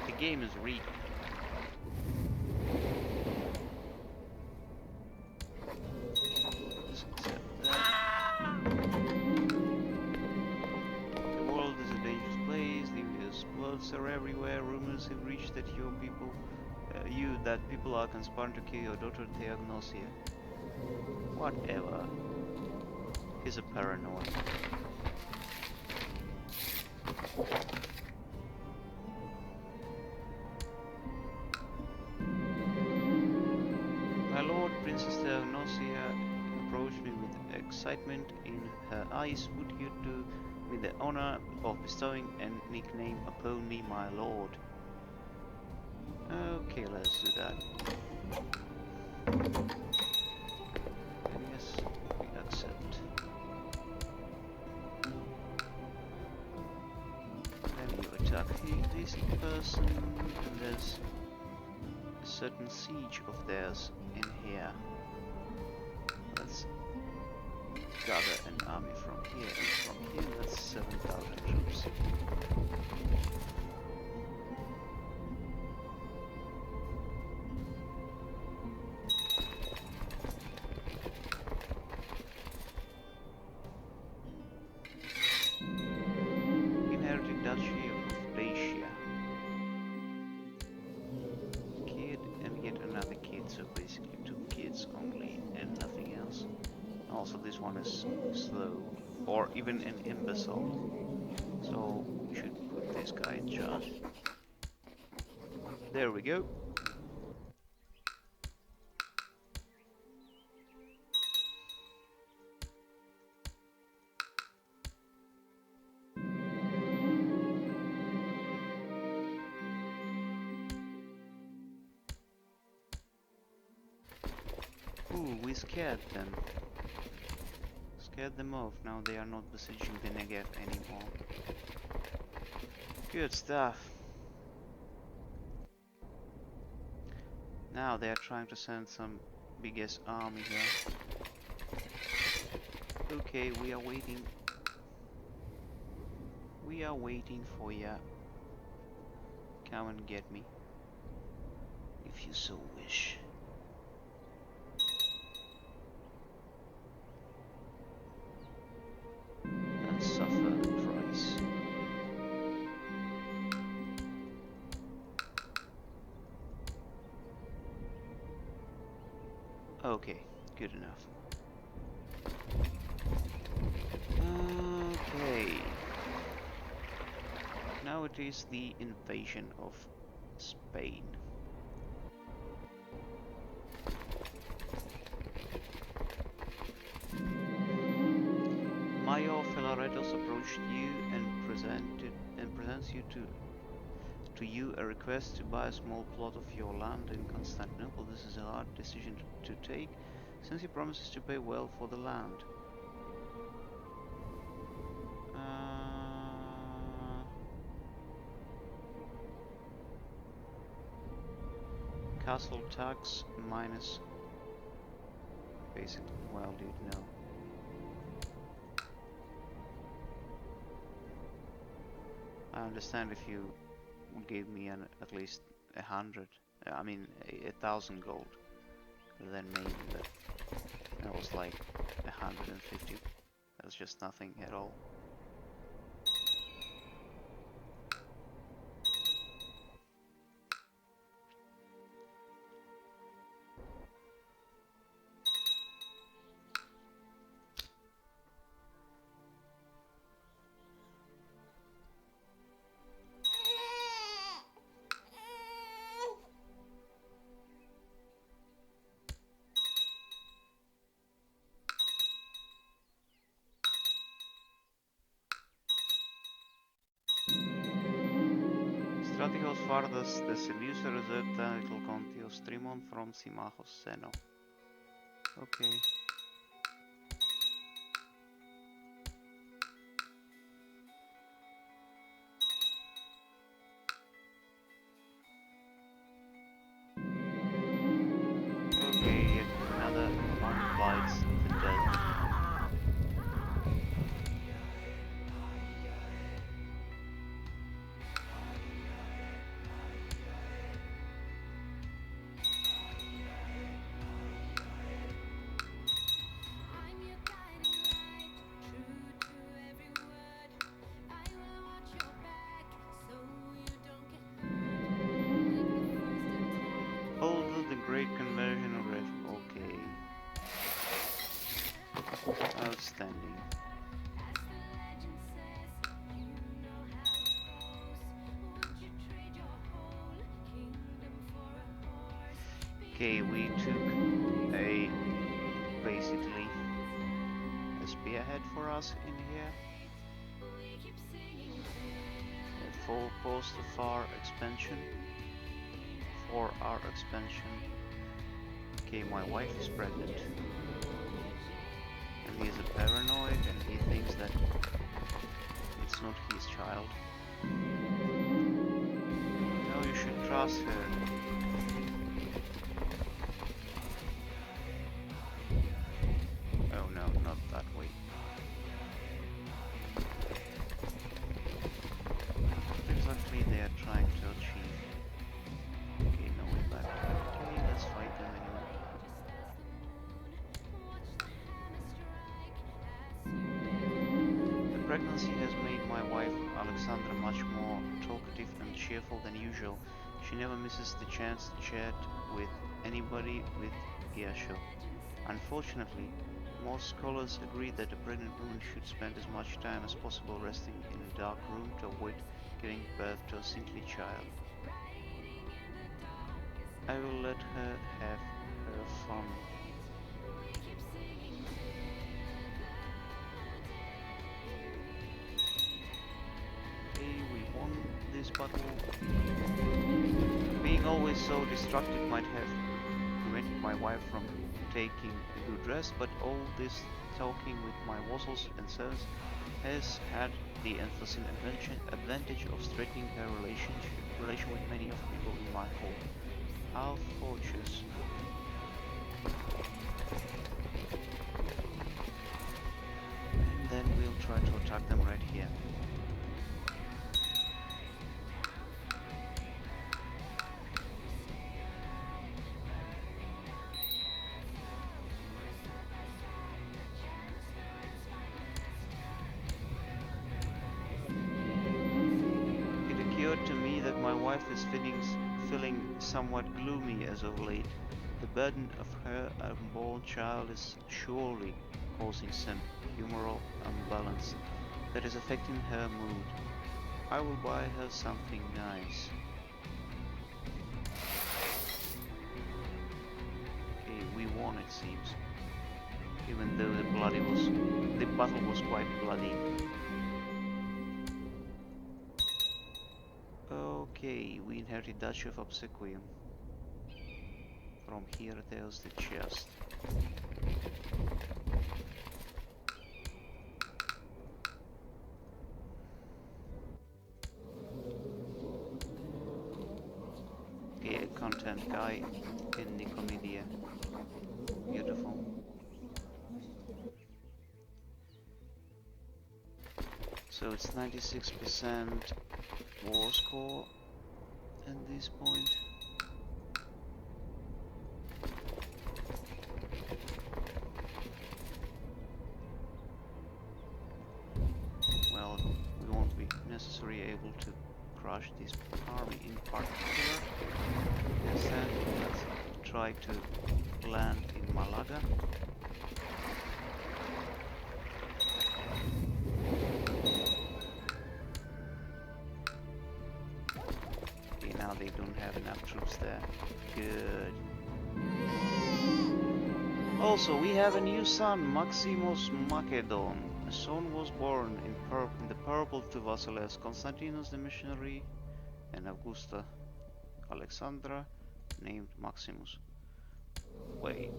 The game is rigged. Are everywhere. Rumors have reached that your people, that people are conspiring to kill your daughter Theognosia. Whatever. He's a paranoid. My lord, Princess Theognosia approached me with excitement in her eyes. Would you do me the honor of bestowing a nickname upon me, my lord? Okay, let's do that. And yes, we accept. Then you attack this person, and there's a certain siege of theirs in here. Let's gather an army from here and from here. That's 7,000 troops. Inherited Duchy of Dacia. Kid and yet another kid, so basically 2 kids only and nothing else. Also, this one is slow, or even an imbecile. So we should put this guy in charge. There we go. Ooh, Ooh, we scared them. Scared them off. Now they are not besieging the Negev anymore. Good stuff. Now they are trying to send some big ass army here. Okay, we are waiting. We are waiting for ya. Come and get me, if you so wish. And suffer the price. Okay, good enough. Okay. Now it is the invasion of Spain. Mayor Philaretos approached you and presents you to you a request to buy a small plot of your land in Constantinople. This is a hard decision to take, since he promises to pay well for the land. Castle tax minus basic. Well, dude, no. I understand if you gave me at least 100. I mean, 1,000 gold. Then maybe, but that was like 150. That's just nothing at all. Stratigos Fardas de Seleusa Rosetta Little Contios Trimon from Simachos Seno. Okay. Okay, yet another one bites the dust. Hold the Great Conversion of Red. Okay. Outstanding. Okay, we took a basically a spearhead for us in here. A full post of our expansion. For our expansion. Okay, my wife is pregnant. And he is a paranoid and he thinks that it's not his child. No, you should trust her. Oh no, not that way. What exactly they are trying to achieve? Okay, no way back. Okay, let's fight them anyway. The pregnancy has made my wife Alexandra much more talkative and cheerful than usual. She never misses the chance to chat with anybody with Giasho. Unfortunately, most scholars agree that a pregnant woman should spend as much time as possible resting in a dark room to avoid giving birth to a sickly child. I will let her have her fun. Okay, we won this battle. Being always so distracted might have prevented my wife from taking a good rest, but all this talking with my vassals and serfs has had the unforeseen advantage of strengthening her relation with many of the people in my home. How fortuitous. And then we'll try to attack them right here. To me that my wife is feeling somewhat gloomy as of late. The burden of her unborn child is surely causing some humoral imbalance that is affecting her mood. I will buy her something nice. Okay, we won it seems. Even though the battle was quite bloody. Okay, we inherited Duchy of Obsequium. From here there's the chest. Okay, a content guy in Nicomedia. Beautiful. So it's 96% war score at this point. Well, we won't be necessarily able to crush this army in particular. Instead, let's try to land in Malaga. Now they don't have enough troops there. Good. Also, we have a new son, Maximus Macedon. A son was born in the purple to Vasileus Constantinus the missionary and Augusta Alexandra, named Maximus. Wait,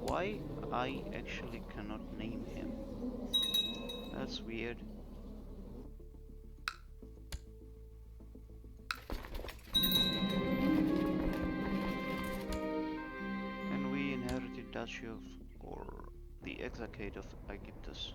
why I actually cannot name him? That's weird. And we inherited Duchy of, or the exarchate of Aegyptus.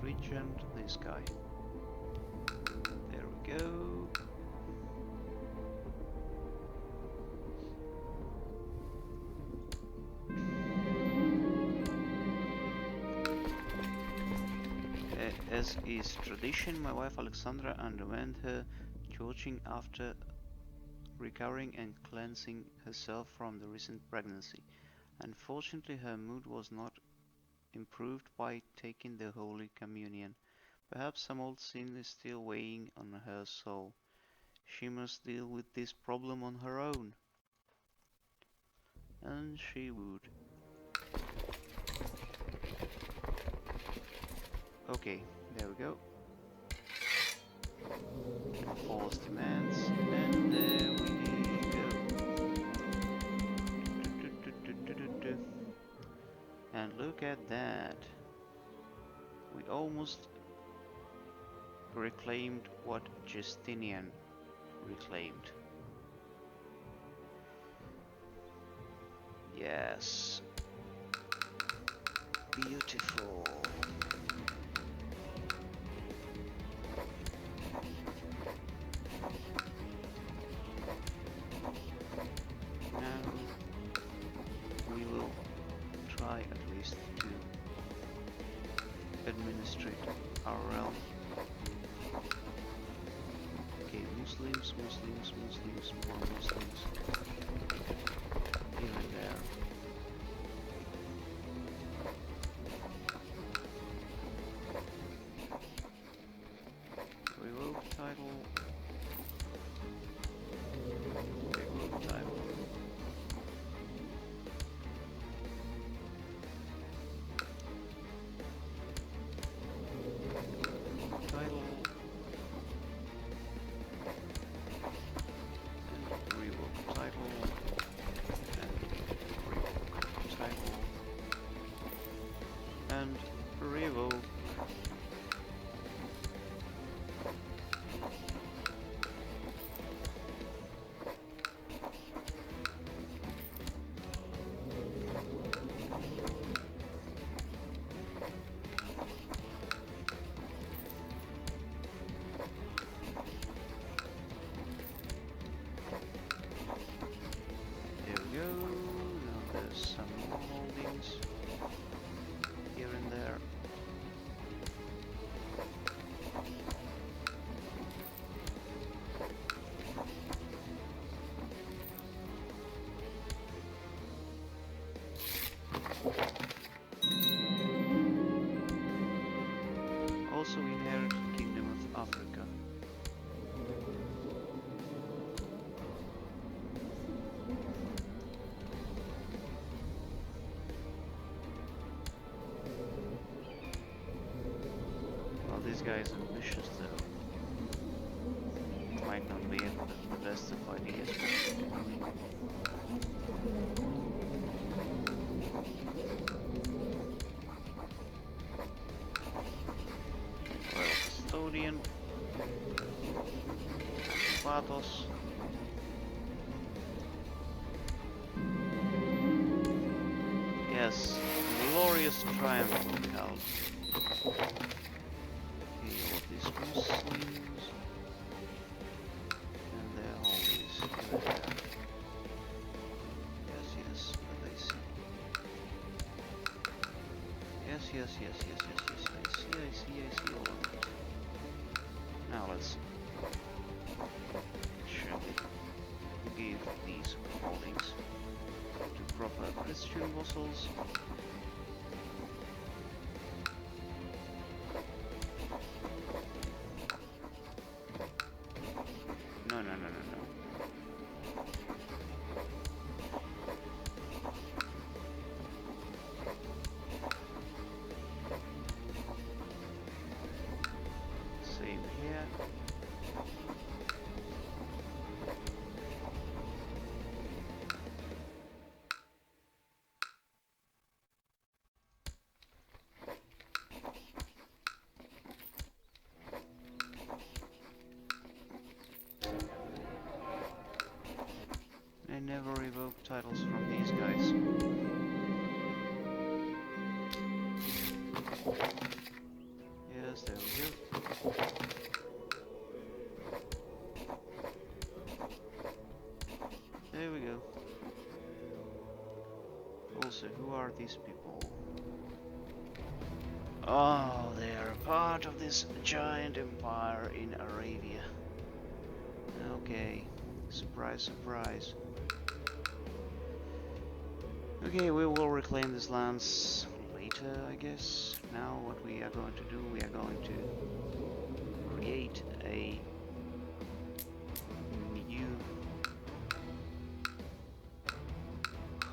Regent, this guy. There we go. As is tradition, my wife Alexandra underwent her judging after recovering and cleansing herself from the recent pregnancy. Unfortunately, her mood was not improved by taking the Holy Communion. Perhaps some old sin is still weighing on her soul. She must deal with this problem on her own. And she would. Okay, there we go. False demands, and there we go. And look at that. We almost reclaimed what Justinian reclaimed. Yes. Beautiful. Now we will try at least to administrate our realm. Okay, Muslims, more Muslims. Here and there. Revoke title. Revoke title. Title. And revoke title. And revoke. There we go. Now there's some more holdings here and there. Also inherit Kingdom of Africa. Well, this guy is ambitious though. Might not be the best of ideas. Well, custodian. Pathos. Yes, glorious triumph will be held. Okay, all these Muslims and their homies here and there. Yes, but I see. Yes, I see all of it. Now let's give these holdings to proper Christian vassals. No. Same here. I never revoke titles from these guys. Yes, there we go. There we go. Also, who are these people? Oh, they are part of this giant empire in Arabia. Okay, surprise, surprise. Okay, we will reclaim these lands later, I guess. Now what we are going to do, we are going to create a new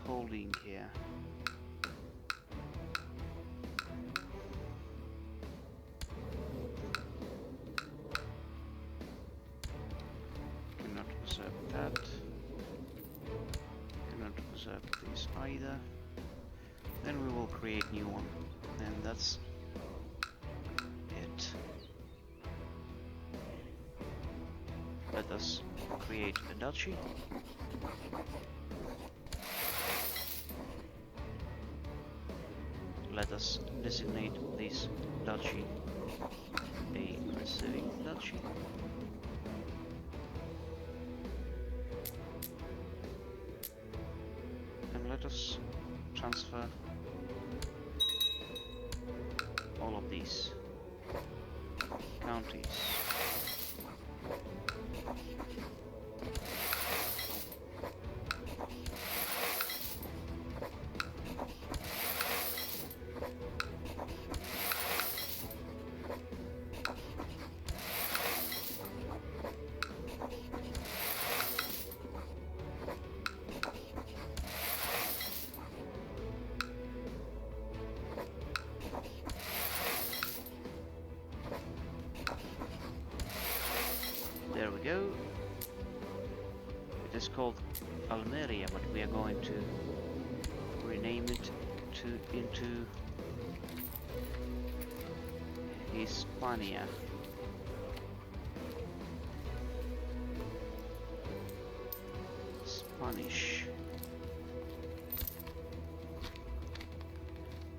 holding here. Cannot usurp that. Cannot usurp this either. Then we will create new one, and that's it. Let us create a duchy. Let us designate this duchy a receiving duchy. And let us transfer all of these counties. There we go. It is called Almeria, but we are going to rename it into Hispania. Spanish.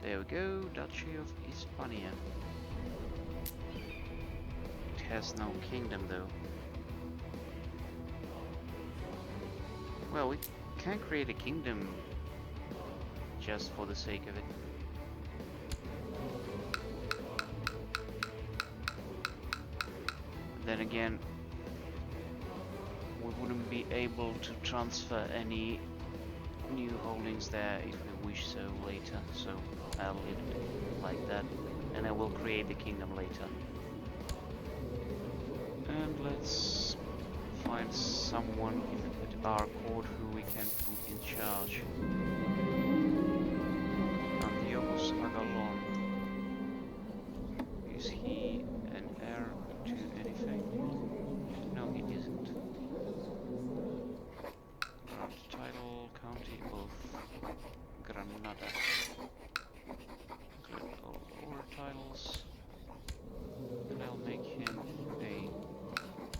There we go, Duchy of Hispania. It has no kingdom though. Well, we can create a kingdom just for the sake of it. Then again, we wouldn't be able to transfer any new holdings there if we wish so later, so I'll leave it like that, and I will create the kingdom later. And let's find someone at our court who we can put in charge. Antiochus Agalon. Is he an heir to anything? No, he isn't. Grand title, county of Granada. Include all lower titles. And I'll make him a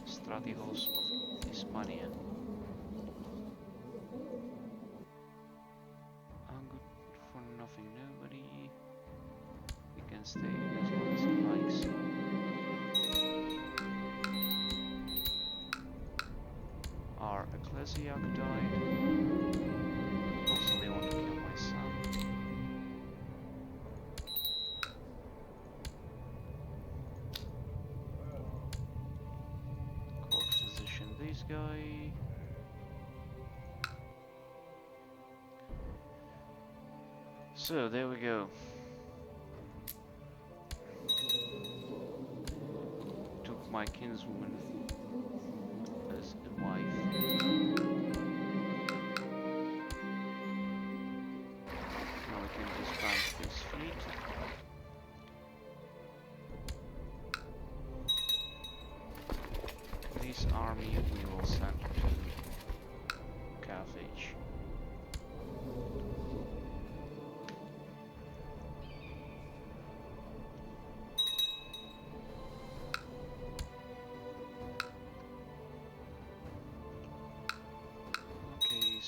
Strategos of Hispania. I'm good for nothing, nobody. He can stay as long as he likes. Our ecclesiarch died. Also, they want to kill my son. Court physician, this guy. So, there we go. Took my kinswoman as a wife. Now we can disband this fleet. This army we will send to Carthage.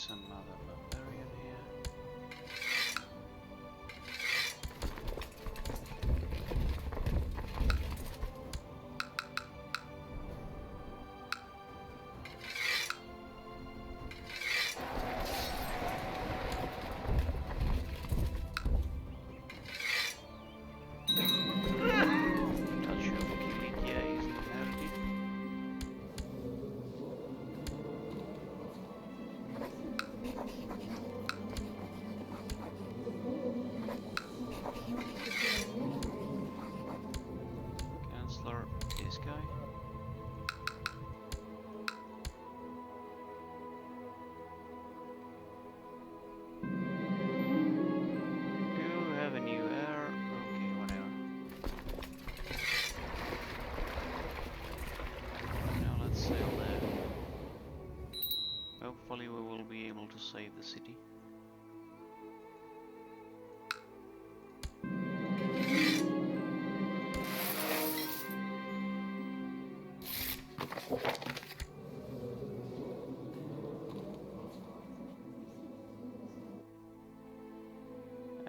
Another barbarian here. Touch of Kilikia is inherited. Chancellor, this guy. You have a new heir. Okay, whatever. Now let's sail there. Hopefully we will be able to save the city.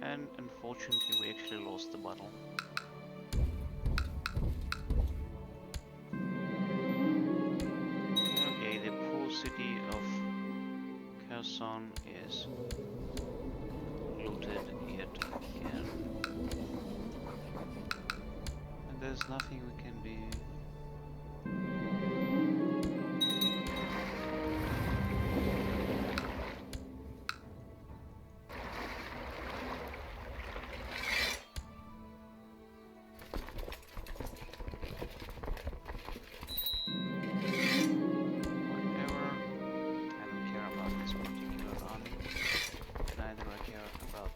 And unfortunately we actually lost the battle. Okay, the poor city of Kherson is looted yet again. There's nothing we can do.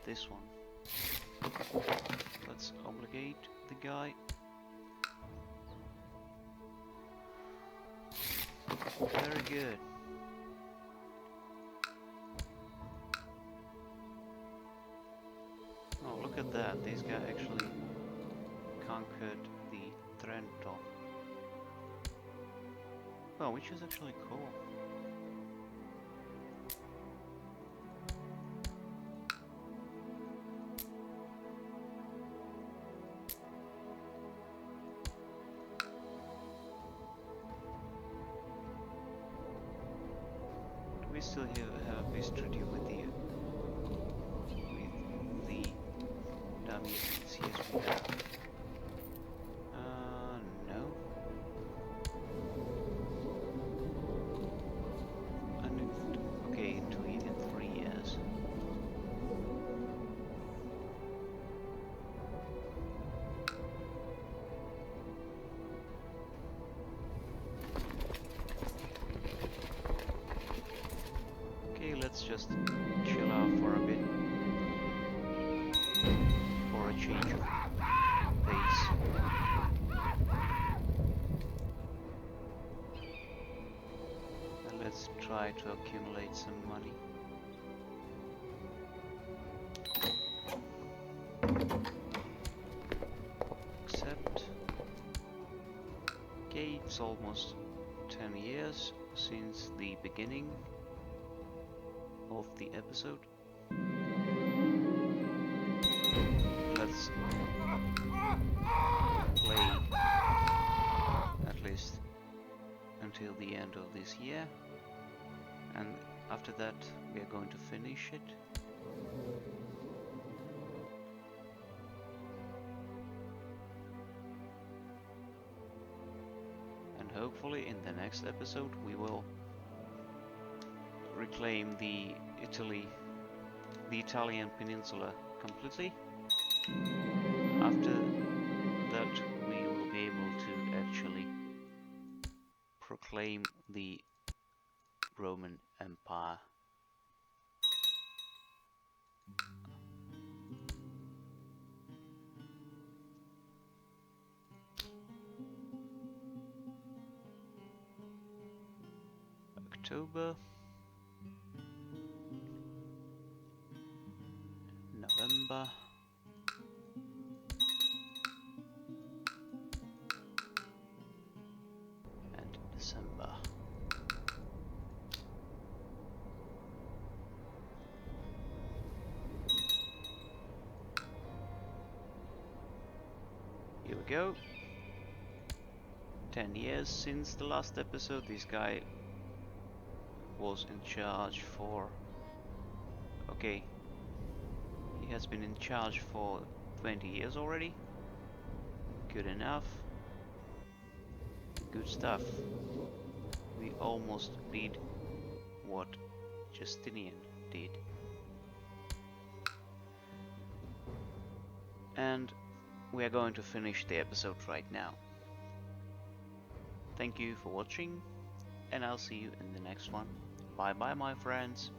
This one. Let's obligate the guy. Very good. Oh, look at that. This guy actually conquered the Trento. Well, which is actually cool. We still have a peace treaty with the Dynasties. Yes, we have. No. Okay, to eat in 3 years. Let's just chill out for a bit for a change of pace. And let's try to accumulate some money. Accept. Okay, it's almost 10 years since the beginning of the episode. Let's play at least until the end of this year, and after that we are going to finish it. And hopefully in the next episode we will reclaim the Italian peninsula completely. After that we will be able to actually proclaim the Roman Empire. October, November, and December. Here we go. 10 years since the last episode. This guy was in charge for... okay, he has been in charge for 20 years already. Good enough. Good stuff. We almost did what Justinian did. And we are going to finish the episode right now. Thank you for watching, and I'll see you in the next one. Bye bye, my friends.